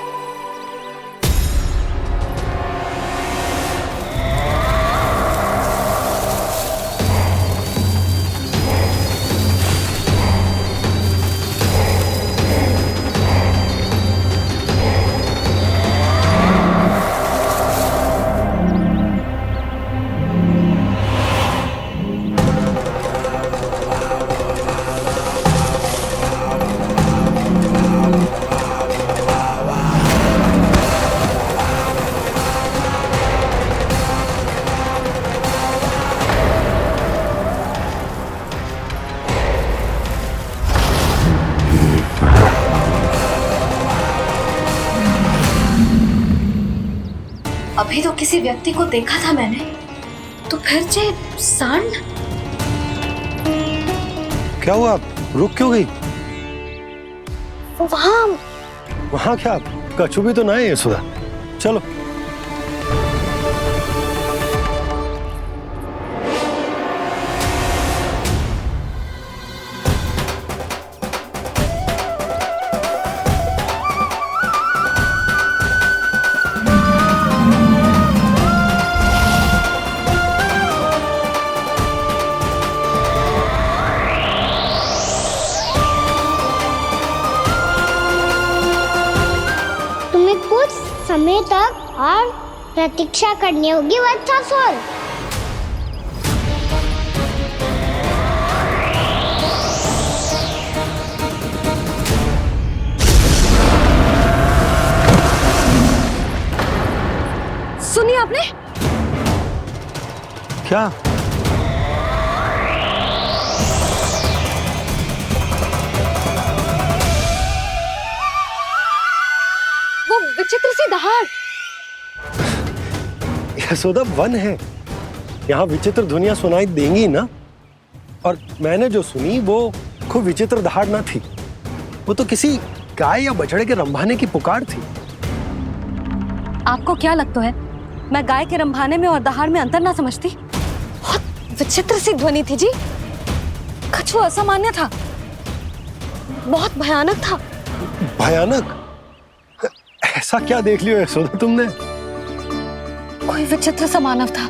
Speaker 1: अभी तो किसी व्यक्ति को देखा था मैंने, तो फिर से सांड।
Speaker 9: क्या हुआ, रुक क्यों गई? वहाँ क्या, कछु भी तो ना है यशोदा, चलो।
Speaker 3: समय तक और प्रतीक्षा करनी होगी वत्सासुर।
Speaker 1: सुनिए आपने
Speaker 9: क्या?
Speaker 1: वो विचित्र सी दहाड़।
Speaker 9: यशोदा, वन है, यहाँ विचित्र ध्वनियां सुनाई देंगी ना। और मैंने जो सुनी वो खूब विचित्र दहाड़ ना थी, वो तो किसी गाय या बछड़े के रंभाने की पुकार थी।
Speaker 1: आपको क्या लगता है मैं गाय के रंभाने में और दहाड़ में अंतर ना समझती? बहुत विचित्र सी ध्वनि थी जी। कछु असामान्य था, बहुत भयानक था।
Speaker 9: भयानक? ऐसा क्या देख लियो यशोदा तुमने?
Speaker 1: कोई विचित्र सा मानव था।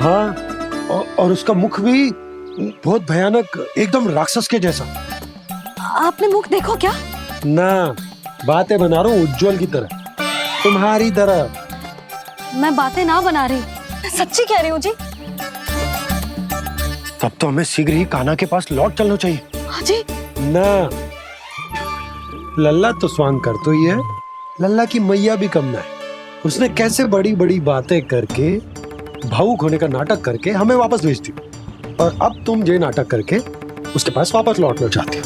Speaker 9: हाँ, और उसका मुख भी बहुत भयानक, एकदम राक्षस के जैसा।
Speaker 1: आपने मुख देखो क्या?
Speaker 9: ना, बातें बना रहा हूँ उज्जवल की तरह, तुम्हारी तरह।
Speaker 1: मैं बातें ना बना रही, मैं सच्ची कह रही हूँ जी।
Speaker 9: तब तो हमें शीघ्र ही कान्हा के पास लौट चलना चाहिए।
Speaker 1: हाँ जी।
Speaker 9: ना, लल्ला तो स्वांग कर तो ही है, लल्ला की मैया भी कम ना है। उसने कैसे बड़ी बड़ी बातें करके, भावुक होने का नाटक करके हमें वापस भेज दी, और अब तुम ये नाटक करके उसके पास वापस लौटना चाहते हो।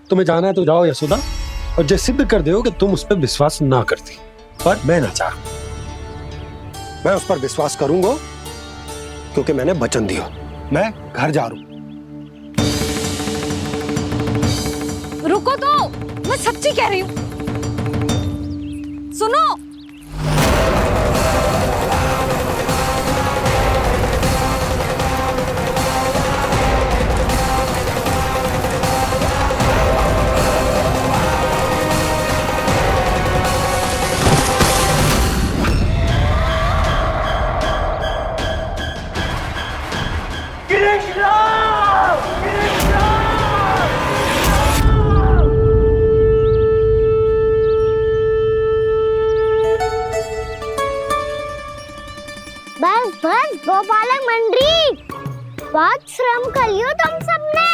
Speaker 9: तुम्हें जाना है तो जाओ यशोदा, और ये सिद्ध कर दो कि तुम उस पर विश्वास ना करती। पर मैं ना चाह, मैं उस पर विश्वास करूंगा क्योंकि मैंने वचन दिया। मैं घर जा रहा हूं।
Speaker 1: रुको तो, मैं सच्ची कह रही हूँ। सुनो।
Speaker 3: बस बस गोपालक मंडली, बहुत श्रम कर लियो तुम सबने।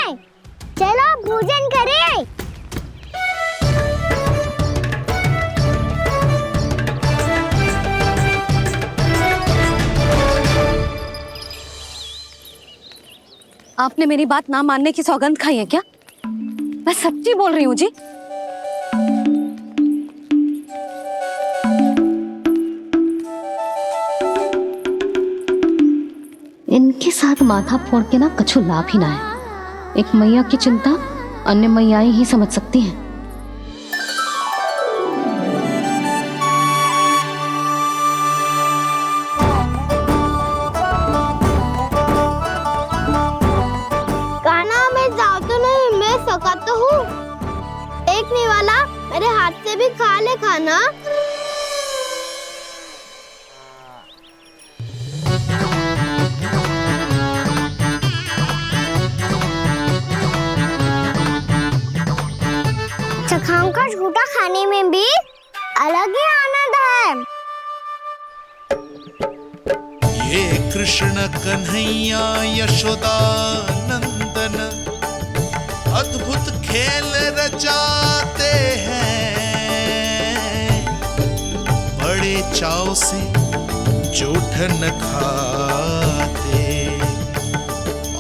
Speaker 3: चलो भोजन करें।
Speaker 1: आपने मेरी बात ना मानने की सौगंध खाई है क्या? मैं सच्ची बोल रही हूँ जी। इनके साथ माथा फोड़ के ना कछु लाभ ही ना है। एक मैया की चिंता अन्य मैयाएं ही समझ सकती हैं।
Speaker 3: कान्हा मैं जाऊँ तो नहीं, मैं सका तो हूँ। देखने वाला मेरे हाथ से भी खा ले खाना। चखाओं का झूठा खाने में भी अलग ही आनंद है।
Speaker 4: ये कृष्ण कन्हैया यशोदा नंदन अद्भुत खेल रचाते हैं, बड़े चाव से जूठन खाते,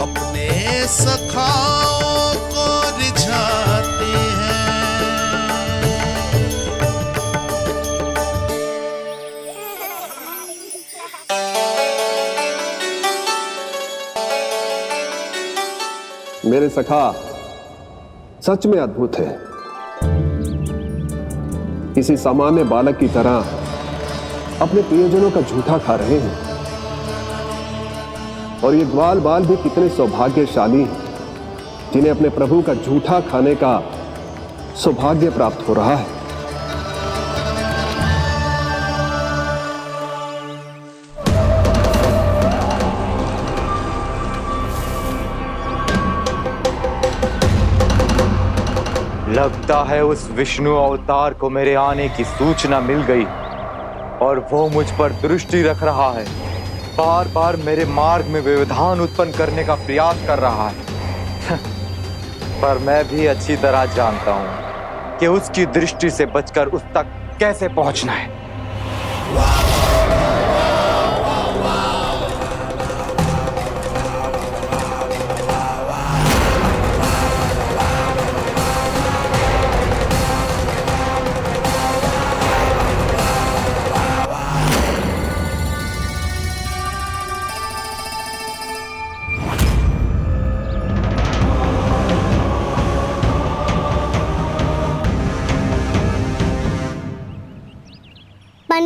Speaker 4: अपने सखाओं को रिझाते हैं।
Speaker 17: मेरे सखा सच में अद्भुत है। किसी सामान्य बालक की तरह अपने प्रियजनों का झूठा खा रहे हैं, और ये ग्वाल बाल भी कितने सौभाग्यशाली हैं जिन्हें अपने प्रभु का झूठा खाने का सौभाग्य प्राप्त हो रहा है।
Speaker 12: लगता है उस विष्णु अवतार को मेरे आने की सूचना मिल गई और वो मुझ पर दृष्टि रख रहा है। बार बार मेरे मार्ग में व्यवधान उत्पन्न करने का प्रयास कर रहा है। पर मैं भी अच्छी तरह जानता हूं कि उसकी दृष्टि से बचकर उस तक कैसे पहुंचना है।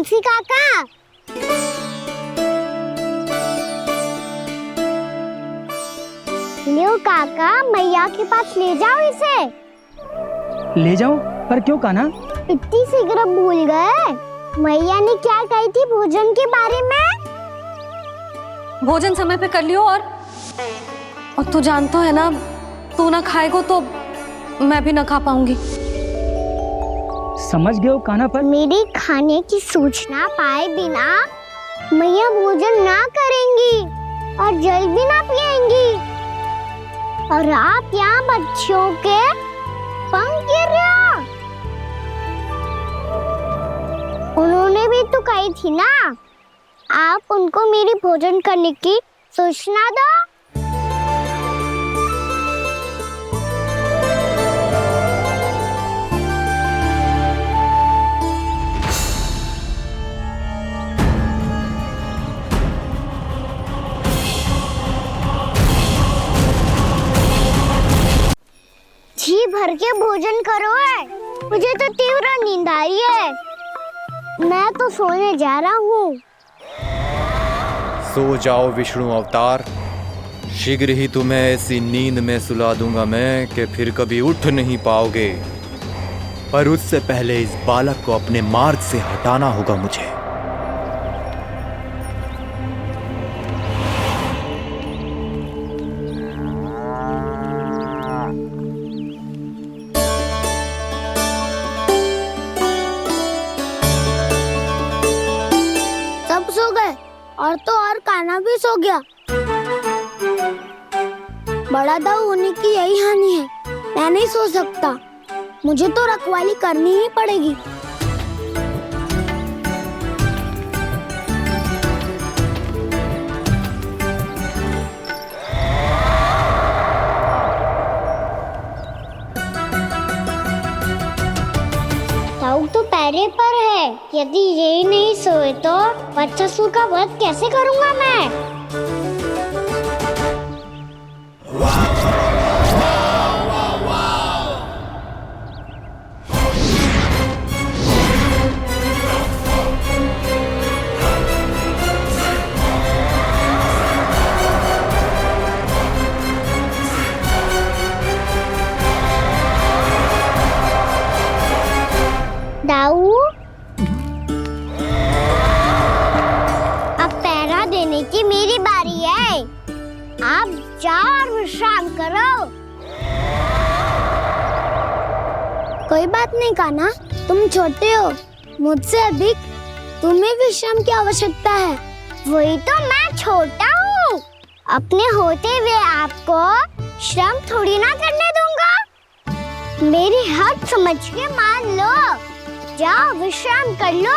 Speaker 3: तुलसी काका, लियो काका, मैया के पास ले जाओ इसे।
Speaker 18: ले जाओ? पर क्यों कान्हा?
Speaker 3: इतनी शीघ्र भूल गए? मैया ने क्या कही थी भोजन के बारे में?
Speaker 1: भोजन समय पे कर लियो। और तू जानता है ना, तू ना खाएगा तो मैं भी ना खा पाऊंगी।
Speaker 18: समझ गए हो कान्हा? पर
Speaker 3: मेरी खाने की सूचना पाए बिना मैया भोजन ना करेंगी और जल भी ना पिएंगी। और आप यहाँ बच्चों के पंख गिर रहे हो। उन्होंने भी तो कही थी ना, आप उनको मेरी भोजन करने की सूचना दो। जी भर के भोजन करो है, मुझे तो तीव्र नींद आ रही है। मैं तो सोने जा रहा हूँ।
Speaker 12: सो जाओ विष्णु अवतार, शीघ्र ही तुम्हें ऐसी नींद में सुला दूंगा मैं कि फिर कभी उठ नहीं पाओगे। पर उससे पहले इस बालक को अपने मार्ग से हटाना होगा मुझे।
Speaker 3: सब सो गए और तो और कान्हा भी सो गया। बड़ा दाऊ होने की यही हानि है। मैं नहीं सो सकता, मुझे तो रखवाली करनी ही पड़ेगी। दाऊ तो पैरे पर है। यदि यही नहीं सोए तो बच्चासुर का वध कैसे करूंगा मैं? दाऊ, अब पहरा देने की मेरी बारी है। आप जाओ और विश्राम करो। कोई बात नहीं कान्हा, तुम छोटे हो, मुझसे अधिक तुम्हें विश्राम की आवश्यकता है। वही तो मैं छोटा हूँ, अपने होते हुए आपको श्रम थोड़ी ना करने दूंगा। मेरी हद समझ के मान लो। जाओ विश्राम कर लो।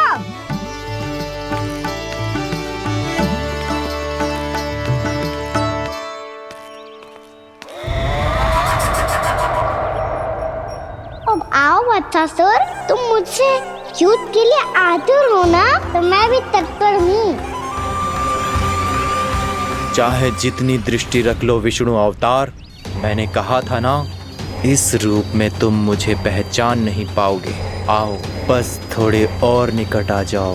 Speaker 3: अब आओ बच्चासुर, तुम मुझसे युद्ध के लिए आतुर हो ना, तो मैं भी तत्पर हूँ।
Speaker 12: चाहे जितनी दृष्टि रख लो विष्णु अवतार, मैंने कहा था ना, इस रूप में तुम मुझे पहचान नहीं पाओगे। आओ बस थोड़े और निकट आ जाओ,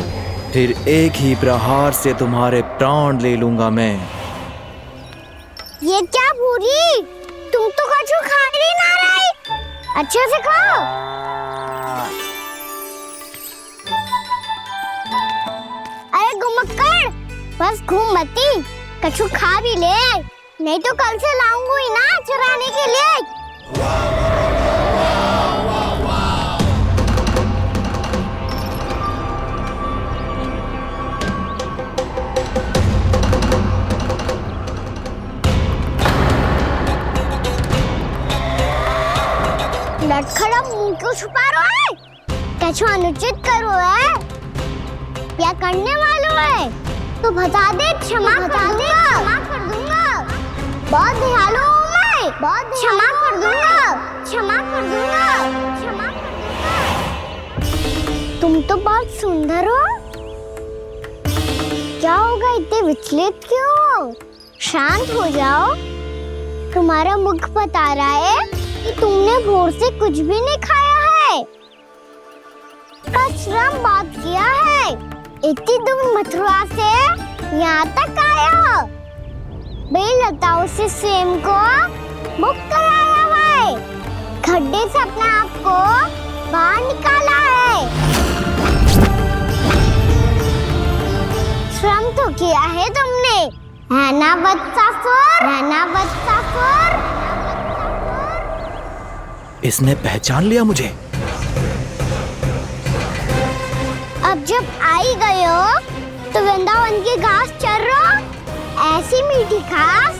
Speaker 12: फिर एक ही प्रहार से तुम्हारे प्राण ले लूंगा मैं।
Speaker 3: ये क्या भूरी, तुम तो कछु खा ही ना रही। अच्छे से खाओ। अरे घुमक्कड़, बस घूम मती, कछु खा भी ले, नहीं तो कल से लाऊंगी ना चुराने के लिए। लटखड़ा मुंह क्यों छुपा रहा है? कछु अनुचित करो है या करने वालों है तो बता दे, क्षमा कर दूंगा। बहुत दयालु हूँ मैं, बहुत क्षमा कर दूंगा। तुम तो बहुत सुंदर हो। क्या होगा, इतने विचलित क्यों हो? शांत हो जाओ। तुम्हारा मुख बता रहा है कि तुमने भोर से कुछ भी नहीं खाया है, बस श्रम बहुत किया है। इतनी दूर मथुरा से यहाँ तक आए हो? बेलताओं से स्वयं को मुक्त कराया हुआ है, खड्डे से अपने आप को बाहर निकाला है। श्रम तो किया है तुमने, है ना वत्सासुर? है ना वत्सासुर?
Speaker 12: इसने पहचान लिया मुझे।
Speaker 3: अब जब आई गए हो तो वृंदावन की घास चर रहो। ऐसी मीठी घास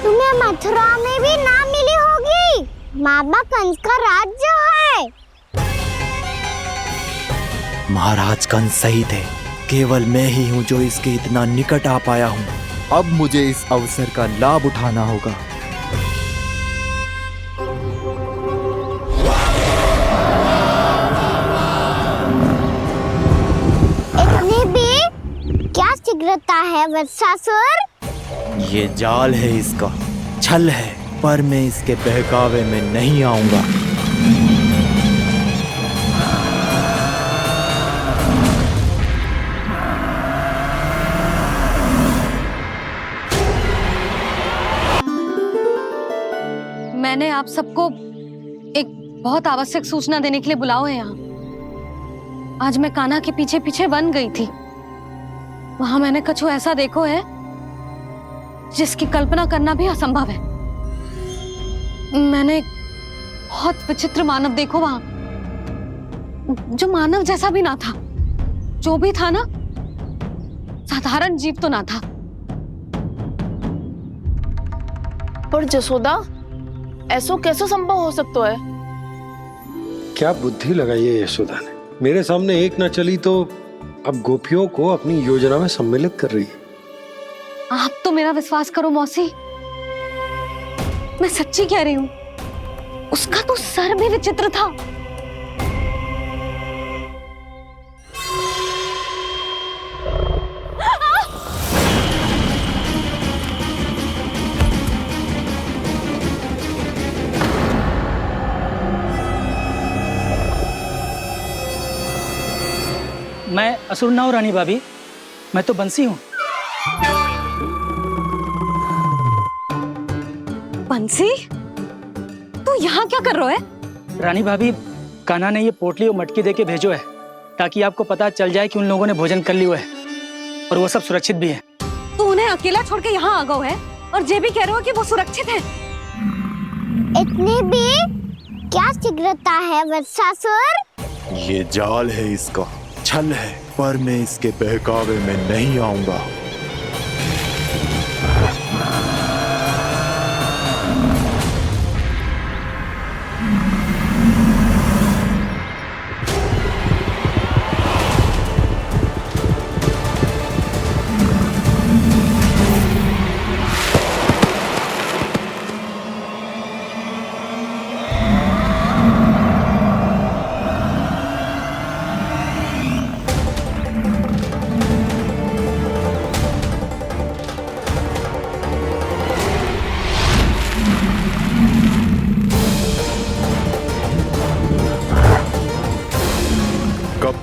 Speaker 3: तुम्हें मथुरा में भी ना मिली होगी। मामा कंस का राज्य है।
Speaker 12: महाराज कंस सही थे, केवल मैं ही हूँ जो इसके इतना निकट आ पाया हूँ। अब मुझे इस अवसर का लाभ उठाना होगा।
Speaker 3: इतनी भी क्या शीघ्रता है वत्सासुर?
Speaker 12: ये जाल है इसका, छल है, पर मैं इसके बहकावे में नहीं आऊंगा।
Speaker 1: मैंने आप सबको एक बहुत आवश्यक सूचना देने के लिए बुलाओ है यहाँ। आज मैं कान्हा के पीछे पीछे वन गई थी। वहां मैंने कछु ऐसा देखो है जिसकी कल्पना करना भी असंभव है। मैंने एक बहुत विचित्र मानव देखो वहां, जो मानव जैसा भी ना था। जो भी था ना, साधारण जीव तो ना था।
Speaker 15: पर जसोदा, ऐसो कैसे संभव हो सकता है?
Speaker 9: क्या बुद्धि लगाई है यशोदा ने। मेरे सामने एक ना चली तो अब गोपियों को अपनी योजना में सम्मिलित कर रही है।
Speaker 1: आप तो मेरा विश्वास करो मौसी, मैं सच्ची कह रही हूं। उसका तो सर भी विचित्र था।
Speaker 18: मैं असुर ना हूं रानी भाभी, मैं तो बंसी हूँ।
Speaker 1: बंसी, तू यहाँ क्या कर रहा है?
Speaker 18: रानी भाभी, कान्हा ने ये पोटली और मटकी देके भेजो है ताकि आपको पता चल जाए कि उन लोगों ने भोजन कर लिया है और वो सब सुरक्षित भी है।
Speaker 1: तू उन्हें अकेला छोड़ के यहाँ आ गया है और ये भी कह रहे हो कि वो सुरक्षित है।
Speaker 3: इतनी भी क्या शीघ्रता है वत्सासुर?
Speaker 12: ये जाल है इसका, छल है, पर मैं इसके बहकावे में नहीं आऊंगा।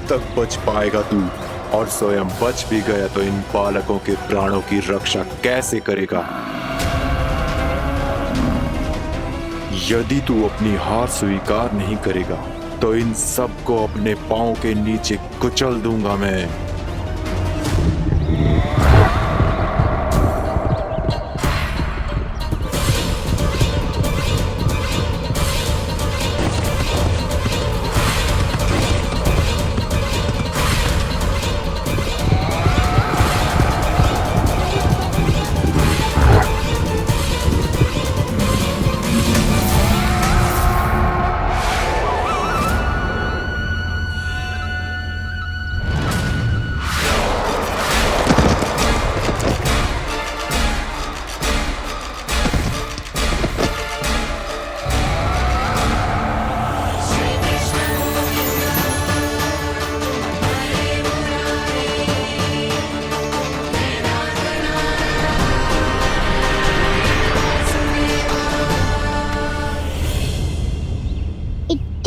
Speaker 12: तक बच पाएगा तू, और स्वयं बच भी गया तो इन बालकों के प्राणों की रक्षा कैसे करेगा? यदि तू अपनी हार स्वीकार नहीं करेगा तो इन सबको अपने पांव के नीचे कुचल दूंगा मैं।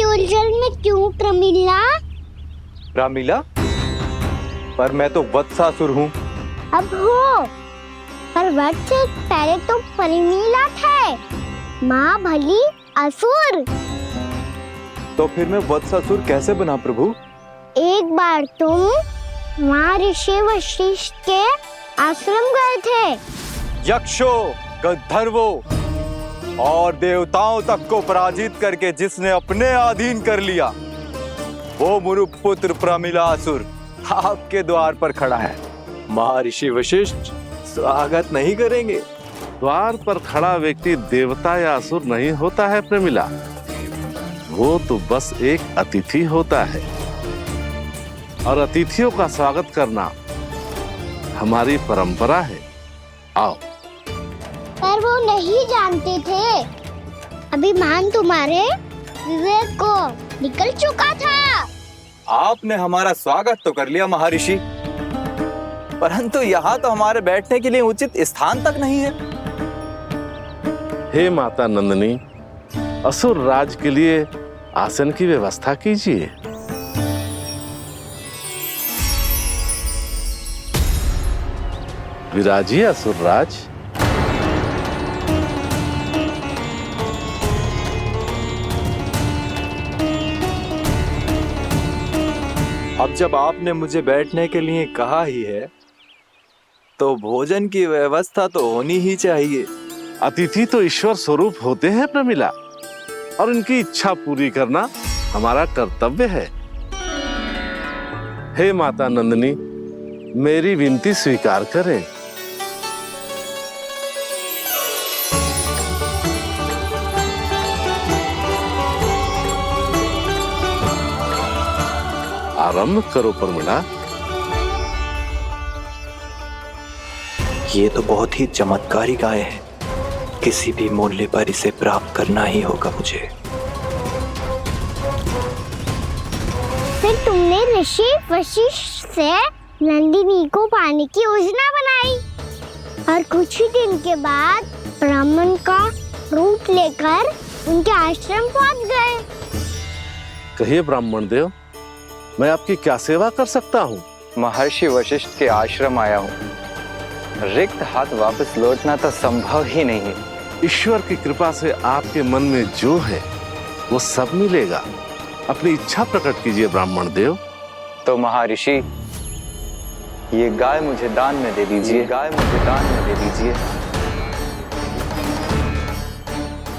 Speaker 3: उलझन में क्यों प्रमिला?
Speaker 12: रामलीला, पर मैं तो वत्सासुर हूँ।
Speaker 3: अब हो, पर वट से पहले तो परिमीला थे, महाबली असुर।
Speaker 12: तो फिर मैं वत्सासुर कैसे बना प्रभु?
Speaker 3: एक बार तुम महर्षि वशिष्ठ के आश्रम गए थे।
Speaker 12: यक्षो, गंधर्वो और देवताओं तक को पराजित करके जिसने अपने अधीन कर लिया, वो मुरुपुत्र प्रमिलासुर आपके द्वार पर खड़ा है। महर्षि वशिष्ठ स्वागत नहीं करेंगे?
Speaker 19: द्वार पर खड़ा व्यक्ति देवता या असुर नहीं होता है प्रमिला, वो तो बस एक अतिथि होता है, और अतिथियों का स्वागत करना हमारी परंपरा है। आओ।
Speaker 3: पर वो नहीं जानते थे, अभिमान तुम्हारे विवेक को निकल चुका था।
Speaker 12: आपने हमारा स्वागत तो कर लिया महर्षि, परंतु यहाँ तो हमारे बैठने के लिए उचित स्थान तक नहीं है।
Speaker 19: हे माता नंदिनी, असुर राज के लिए आसन की व्यवस्था कीजिए। विराजिए असुर राज।
Speaker 12: अब जब आपने मुझे बैठने के लिए कहा ही है, तो भोजन की व्यवस्था तो होनी ही चाहिए।
Speaker 19: अतिथि तो ईश्वर स्वरूप होते हैं प्रमिला, और उनकी इच्छा पूरी करना हमारा कर्तव्य है। हे माता नंदिनी, मेरी विनती स्वीकार करें। आरंभ करो प्रमिला।
Speaker 5: ये तो बहुत ही चमत्कारी गाय है, किसी भी मूल्य पर इसे प्राप्त करना ही होगा मुझे।
Speaker 3: फिर तुमने ऋषि वशिष्ठ से नंदिनी को पाने की योजना बनाई, और कुछ ही दिन के बाद ब्राह्मण का रूप लेकर उनके आश्रम पहुंच गए।
Speaker 19: कहिए ब्राह्मण देव, मैं आपकी क्या सेवा कर सकता हूँ?
Speaker 12: महर्षि वशिष्ठ के आश्रम आया हूँ। रिक्त हाथ वापस लौटना तो संभव ही नहीं है।
Speaker 19: ईश्वर की कृपा से आपके मन में जो है वो सब मिलेगा। अपनी इच्छा प्रकट कीजिए ब्राह्मण देव।
Speaker 12: तो महर्षि, ये गाय मुझे दान में दे दीजिए। गाय मुझे दान में दे दीजिए।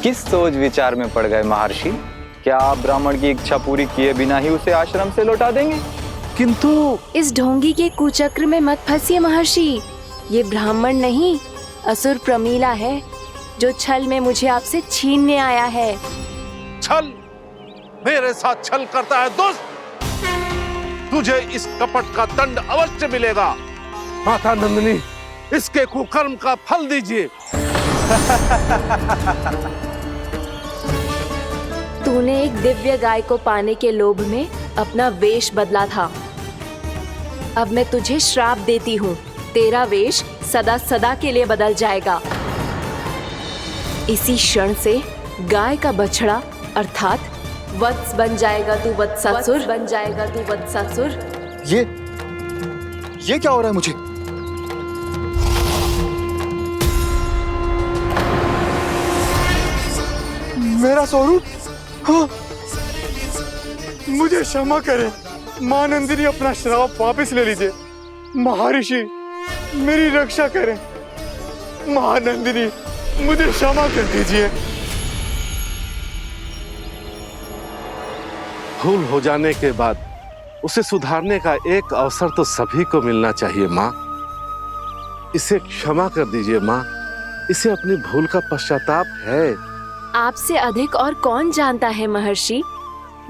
Speaker 12: किस सोच विचार में पड़ गए महर्षि? क्या आप ब्राह्मण की इच्छा पूरी किए बिना ही उसे आश्रम से लौटा देंगे?
Speaker 19: किंतु
Speaker 20: इस ढोंगी के कुचक्र में मत फंसिए महर्षि। ये ब्राह्मण नहीं, असुर प्रमीला है, जो छल में मुझे आपसे छीनने आया है।
Speaker 19: छल? मेरे साथ छल करता है दुष्ट? तुझे इस कपट का दंड अवश्य मिलेगा। माता नंदिनी, इसके कुकर्म का फल दीजिए।
Speaker 20: तूने एक दिव्य गाय को पाने के लोभ में अपना वेश बदला था। अब मैं तुझे श्राप देती हूँ, तेरा वेश सदा सदा के लिए बदल जाएगा। इसी क्षण से गाय का बछड़ा अर्थात वत्स बन जाएगा तू वत्सासुर। बन जाएगा तू वत्सासुर।
Speaker 12: ये क्या हो रहा है मुझे? मेरा स्वरूप? हाँ। मुझे क्षमा करें मां नंदिनी, अपना श्राप वापस ले लीजिए। महर्षि, मेरी रक्षा करें। मां नंदिनी, मुझे क्षमा कर दीजिए।
Speaker 19: भूल हो जाने के बाद उसे सुधारने का एक अवसर तो सभी को मिलना चाहिए माँ। इसे क्षमा कर दीजिए माँ, इसे अपनी भूल का पश्चाताप है।
Speaker 20: आपसे अधिक और कौन जानता है महर्षि,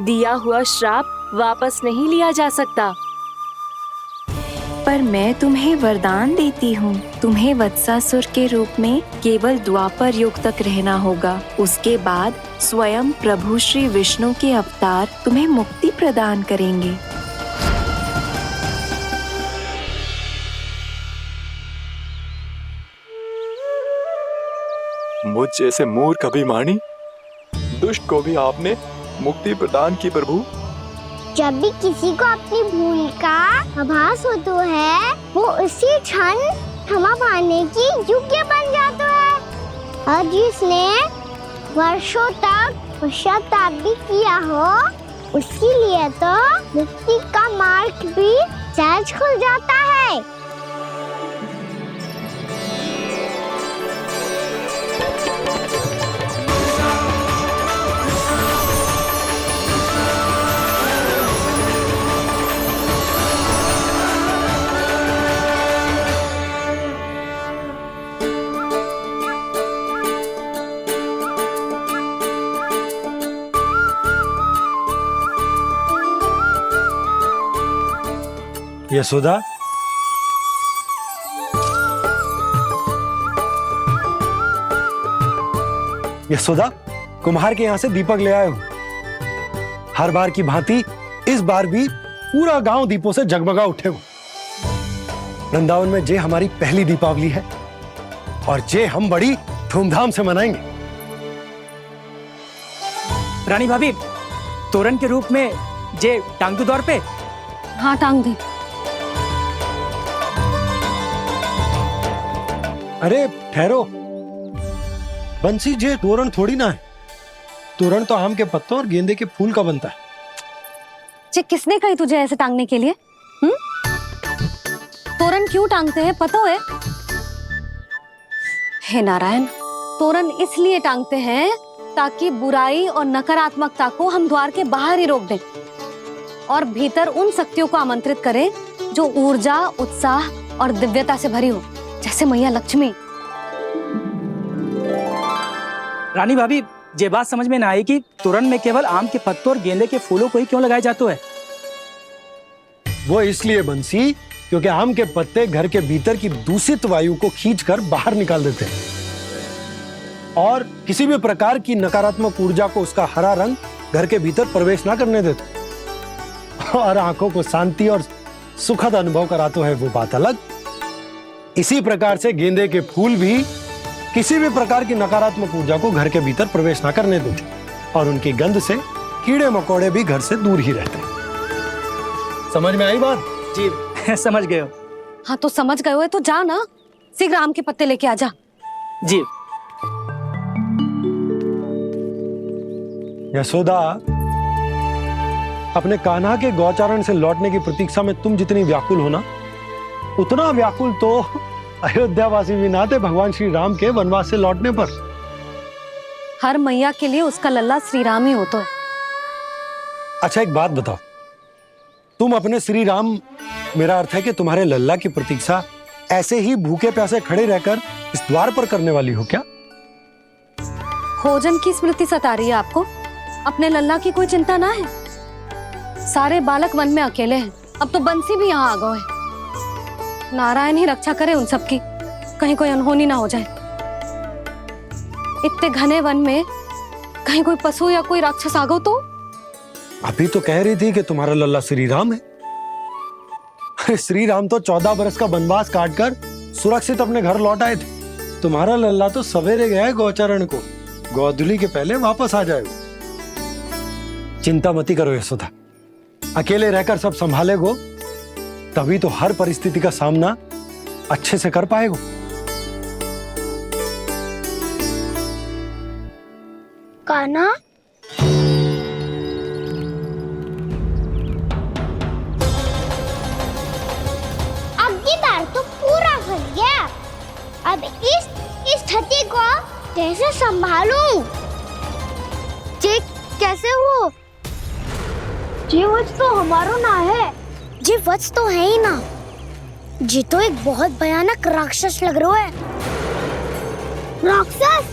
Speaker 20: दिया हुआ श्राप वापस नहीं लिया जा सकता। पर मैं तुम्हें वरदान देती हूँ, तुम्हें वत्सासुर के रूप में केवल द्वापर युग तक रहना होगा। उसके बाद स्वयं प्रभु श्री विष्णु के अवतार तुम्हें मुक्ति प्रदान करेंगे।
Speaker 12: मुझ जैसे मूर्ख अभिमानी दुष्ट को भी आपने मुक्ति प्रदान की प्रभु।
Speaker 3: जब भी किसी को अपनी भूल का आभास होता है वो उसी क्षण क्षमा पाने की योग्य बन जाता है। और जिसने वर्षों तक पश्चाताप भी किया हो उसके लिए तो मुक्ति का मार्ग भी सहज खुल जाता है।
Speaker 9: यशोदा, यशोदा, कुम्हार के यहाँ से दीपक ले आए हूं। हर बार की भांति इस बार भी पूरा गांव दीपों से जगमगा उठे हो। वृंदावन में जे हमारी पहली दीपावली है और जे हम बड़ी धूमधाम से मनाएंगे।
Speaker 18: रानी भाभी, तोरण के रूप में जे टांग दो द्वार पे।
Speaker 1: हाँ, टांग दे।
Speaker 9: अरे ठहरो, बंसी, जे तोरण थोड़ी ना है। तोरण तो आम के पत्तों और गेंदे के फूल का बनता है।
Speaker 1: जे किसने कही तुझे ऐसे टांगने के लिए? तोरण क्यों टांगते हैं पता है? हे नारायण, तोरण इसलिए टांगते हैं ताकि बुराई और नकारात्मकता को हम द्वार के बाहर ही रोक दें और भीतर उन शक्तियों को आमंत्रित करें जो ऊर्जा, उत्साह और दिव्यता से भरी हो, जैसे मैया लक्ष्मी।
Speaker 18: रानी भाभी, ये बात समझ में ना आई कि तोरण में केवल आम के पत्तों और गेंदे के फूलों को ही क्यों लगाया जाता है?
Speaker 9: वो इसलिए बंसी, क्योंकि आम के पत्ते घर के भीतर की दूषित वायु को खींचकर बाहर निकाल देते हैं और किसी भी प्रकार की नकारात्मक ऊर्जा को उसका हरा रंग घर के भीतर प्रवेश ना करने देते और आंखों को शांति और सुखद अनुभव कराते है, वो बात अलग। इसी प्रकार से गेंदे के फूल भी किसी भी प्रकार की नकारात्मक ऊर्जा को घर के भीतर प्रवेश ना करने देते और उनकी गंध से कीड़े मकोड़े भी घर से दूर ही रहते। समझ में आई बात?
Speaker 18: जी समझ गए हो।
Speaker 1: हाँ तो समझ गए हो तो जा ना, शीघ्र आम के पत्ते लेके आ जा।
Speaker 18: जी।
Speaker 9: यशोदा, अपने कान्हा के गौचारण से लौटने की प्रतीक्षा में तुम जितनी व्याकुल हो ना, उतना व्याकुल तो अयोध्यावासी भी ना थे भगवान श्री राम के वनवास से लौटने पर।
Speaker 1: हर मैया के लिए उसका लल्ला श्री राम ही होता है।
Speaker 9: अच्छा एक बात बताओ, तुम अपने श्री राम, मेरा अर्थ है कि तुम्हारे लल्ला की प्रतीक्षा ऐसे ही भूखे प्यासे खड़े रहकर इस द्वार पर करने वाली हो क्या?
Speaker 1: भोजन की स्मृति सता रही है आपको? अपने लल्ला की कोई चिंता ना है। सारे बालक वन में अकेले हैं, अब तो बंसी भी यहाँ आ गए हैं। नारायण ही रक्षा करे उन सबकी, कहीं कोई अनहोनी ना हो जाए। इतने घने वन में कहीं कोई पशु या कोई राक्षस आ गो तो?
Speaker 9: अभी तो कह रही थी कि तुम्हारा लल्ला श्री राम है। अरे श्री राम तो 14 बरस का वनवास काटकर सुरक्षित अपने घर लौट आए थे। तुम्हारा लल्ला तो सवेरे गया है गौचरण को, गोधूली के पहले वापस आ जाएगा। चिंता मती करो यशोदा, अकेले रहकर सब संभालेगो तभी तो हर परिस्थिति का सामना अच्छे से कर पाएगो।
Speaker 3: कान्हा, अब की बार तो पूरा फंस गया। अब इस स्थिति को कैसे संभालूं? जी कैसे हो? जी वच तो हमारो ना है। जी वच तो है ही ना। जी तो एक बहुत भयानक राक्षस लग रहा है। राक्षस?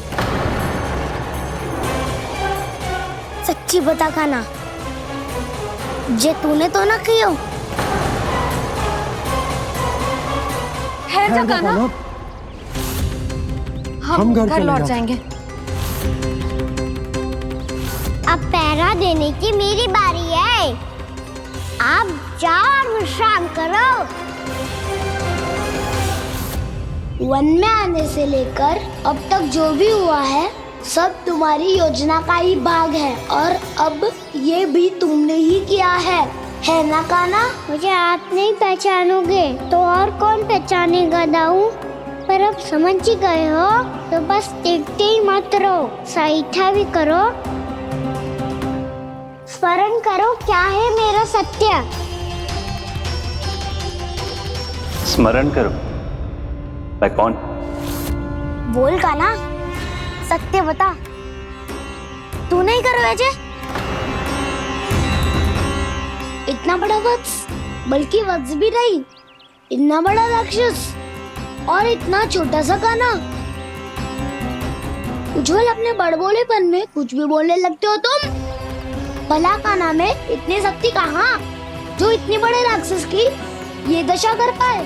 Speaker 3: सच्ची बता कान्हा, जे तूने तो ना कियो?
Speaker 1: है जा कान्हा, हम घर लौट जाएंगे।
Speaker 3: अब पहरा देने की मेरी बारी है। आप जाओ और विश्राम करो। वन में आने से लेकर अब तक जो भी हुआ है सब तुम्हारी योजना का ही भाग है और अब ये भी तुमने ही किया है ना कान्हा? मुझे आप नहीं पहचानोगे तो और कौन पहचानेगा दाऊ? पर अब समझ ही गए हो तो बस देखते ही मत रहो, सईठा भी करो, स्मरण करो क्या है मेरा सत्य।
Speaker 5: स्मरण करो? मैं कौन?
Speaker 3: बोल कान्हा, सत्य बता। तू नहीं करो अजय? इतना बड़ा वत्स, बल्कि वत्स भी नहीं, इतना बड़ा राक्षस और इतना छोटा सा कान्हा। उज्जवल अपने बड़बोलेपन में कुछ भी बोलने लगते हो तुम। भला कान्हा में इतनी शक्ति कहाँ जो इतने बड़े राक्षस की ये दशा कर पाए?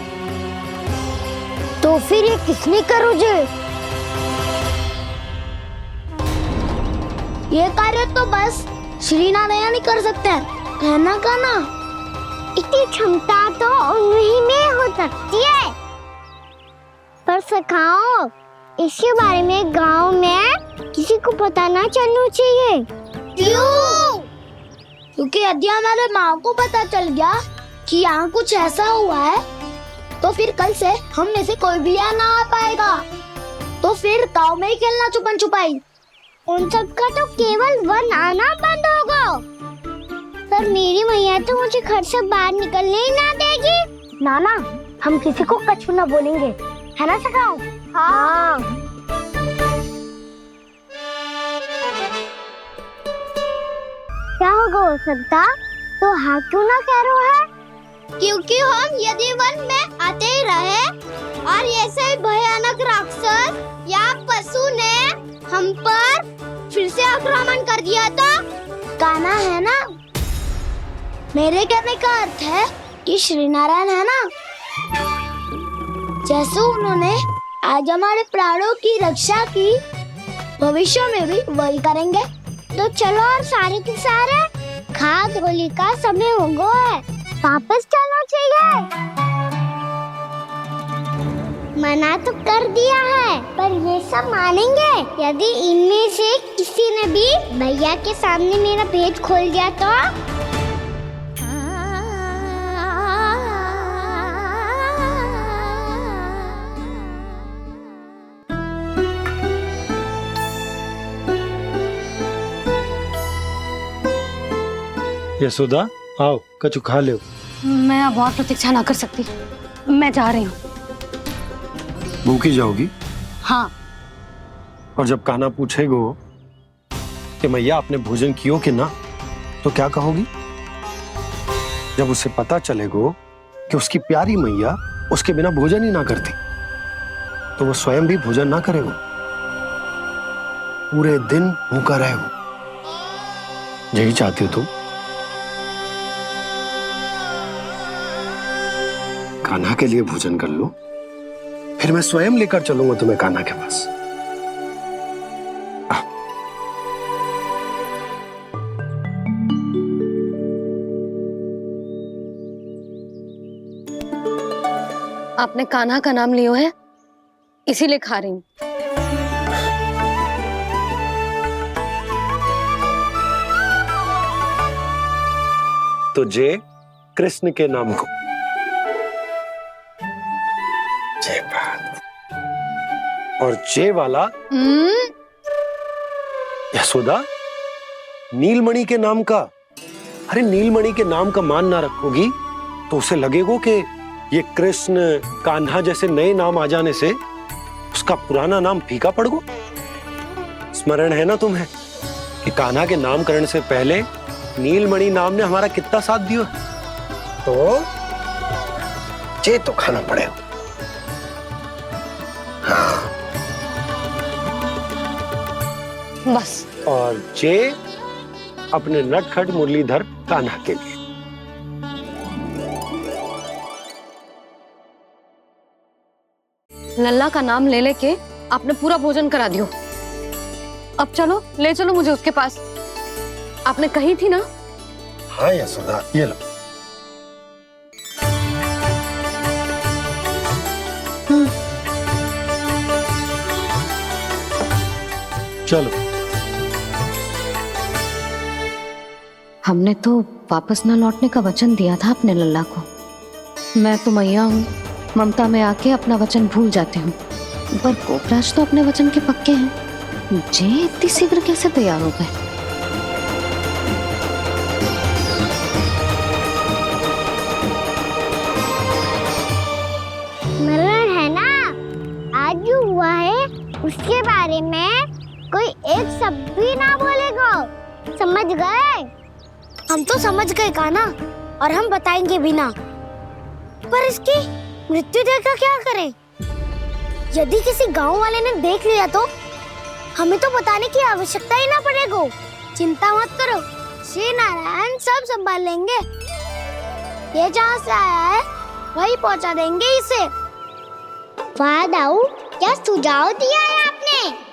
Speaker 3: तो फिर ये किसने करो जे? ये कार्य तो बस श्री नारायण ही कर सकते हैं, है ना कान्हा? इतनी क्षमता तो उन्हीं में हो सकती है, पर सखाओ इसके बारे में गांव में किसी को पता ना चलना चाहिए। क्यों? क्योंकि यदि हमारे माँ को पता चल गया कि यहाँ कुछ ऐसा हुआ है तो फिर कल से हम में से कोई भी यहाँ ना आ पाएगा। तो फिर गांव में ही खेलना छुपन छुपाई। उन सब का तो केवल वन आना बंद होगा। पर मेरी मैया तो मुझे घर से बाहर निकलने ही ना देगी। नाना, हम किसी को कछु ना बोलेंगे, है ना सखाओ? हाँ। क्या होगा हो सकता? तो हाँ क्यों ना कह रहा है? क्योंकि हम यदि वन में आते ही रहे और ऐसे भयानक राक्षस या पशु ने हम पर फिर से आक्रमण कर दिया तो कान्हा, है ना? मेरे कहने का अर्थ है कि श्री नारायण है ना, जैसे उन्होंने आज हमारे प्राणों की रक्षा की, भविष्य में भी वही करेंगे। तो चलो और सारे के सारे खाद होली का समय हो गया है, वापस चलना चाहिए। मना तो कर दिया है, पर ये सब मानेंगे यदि इनमें से किसी ने भी भैया के सामने मेरा भेद खोल दिया तो?
Speaker 2: यशोदा, आओ कछु खा लो।
Speaker 1: मैं अब और प्रतीक्षा ना कर सकती, मैं जा रही हूँ।
Speaker 9: भूखी जाओगी?
Speaker 1: हाँ।
Speaker 9: और जब कान्हा पूछेगो कि मैया आपने भोजन कियो कि ना, तो क्या कहोगी? जब उसे पता चलेगो कि उसकी प्यारी मैया उसके बिना भोजन ही ना करती, तो वो स्वयं भी भोजन ना करेगो, पूरे दिन भूखा रहेगो। यही चाहती हो तुम? कान्हा के लिए भोजन कर लो, फिर मैं स्वयं लेकर चलूंगा तुम्हें कान्हा के पास।
Speaker 1: आपने कान्हा का नाम लियो है, इसीलिए खा रही हूँ।
Speaker 9: तो जय कृष्ण के नाम को। जय बात। और जय वाला यशोदा, नीलमणि के नाम का। अरे नीलमणि के नाम का मान ना रखोगी तो उसे लगेगा कि ये कृष्ण कान्हा जैसे नए नाम आ जाने से उसका पुराना नाम फीका पड़ गो। स्मरण है ना तुम्हें कि कान्हा के नामकरण से पहले नीलमणि नाम ने हमारा कितना साथ दिया? तो जे तो खाना पड़ेगा। हाँ।
Speaker 1: बस।
Speaker 9: और जे अपने नटखट मुरलीधर कान्हा के लिए।
Speaker 1: लल्ला का नाम ले लेके आपने पूरा भोजन करा दियो। अब चलो, ले चलो मुझे उसके पास। आपने कही थी ना?
Speaker 9: हाँ यशोदा, ये लो।
Speaker 2: चलो।
Speaker 1: हमने तो वापस ना लौटने का वचन दिया था अपने लल्ला को। मैं तो मैया हूँ, ममता में आके अपना वचन भूल जाती हूँ, पर गोपराज तो अपने वचन के पक्के हैं। जे इतनी शीघ्र कैसे तैयार हो गए?
Speaker 3: मरण है ना, आज जो हुआ है उसके बारे में कोई एक शब्द भी ना बोलेगा, समझ गए?
Speaker 21: हम तो समझ गए कान्हा, और हम बताएंगे भी ना। पर इसकी मृत्यु देखकर क्या करें? यदि किसी गांव वाले ने देख लिया तो हमें तो बताने की आवश्यकता ही ना पड़ेगा। चिंता मत करो, श्री नारायण सब संभाल लेंगे। ये जहाँ से आया है वही पहुँचा देंगे इसे।
Speaker 3: वाह दाऊ, क्या सुझाव दिया है आपने।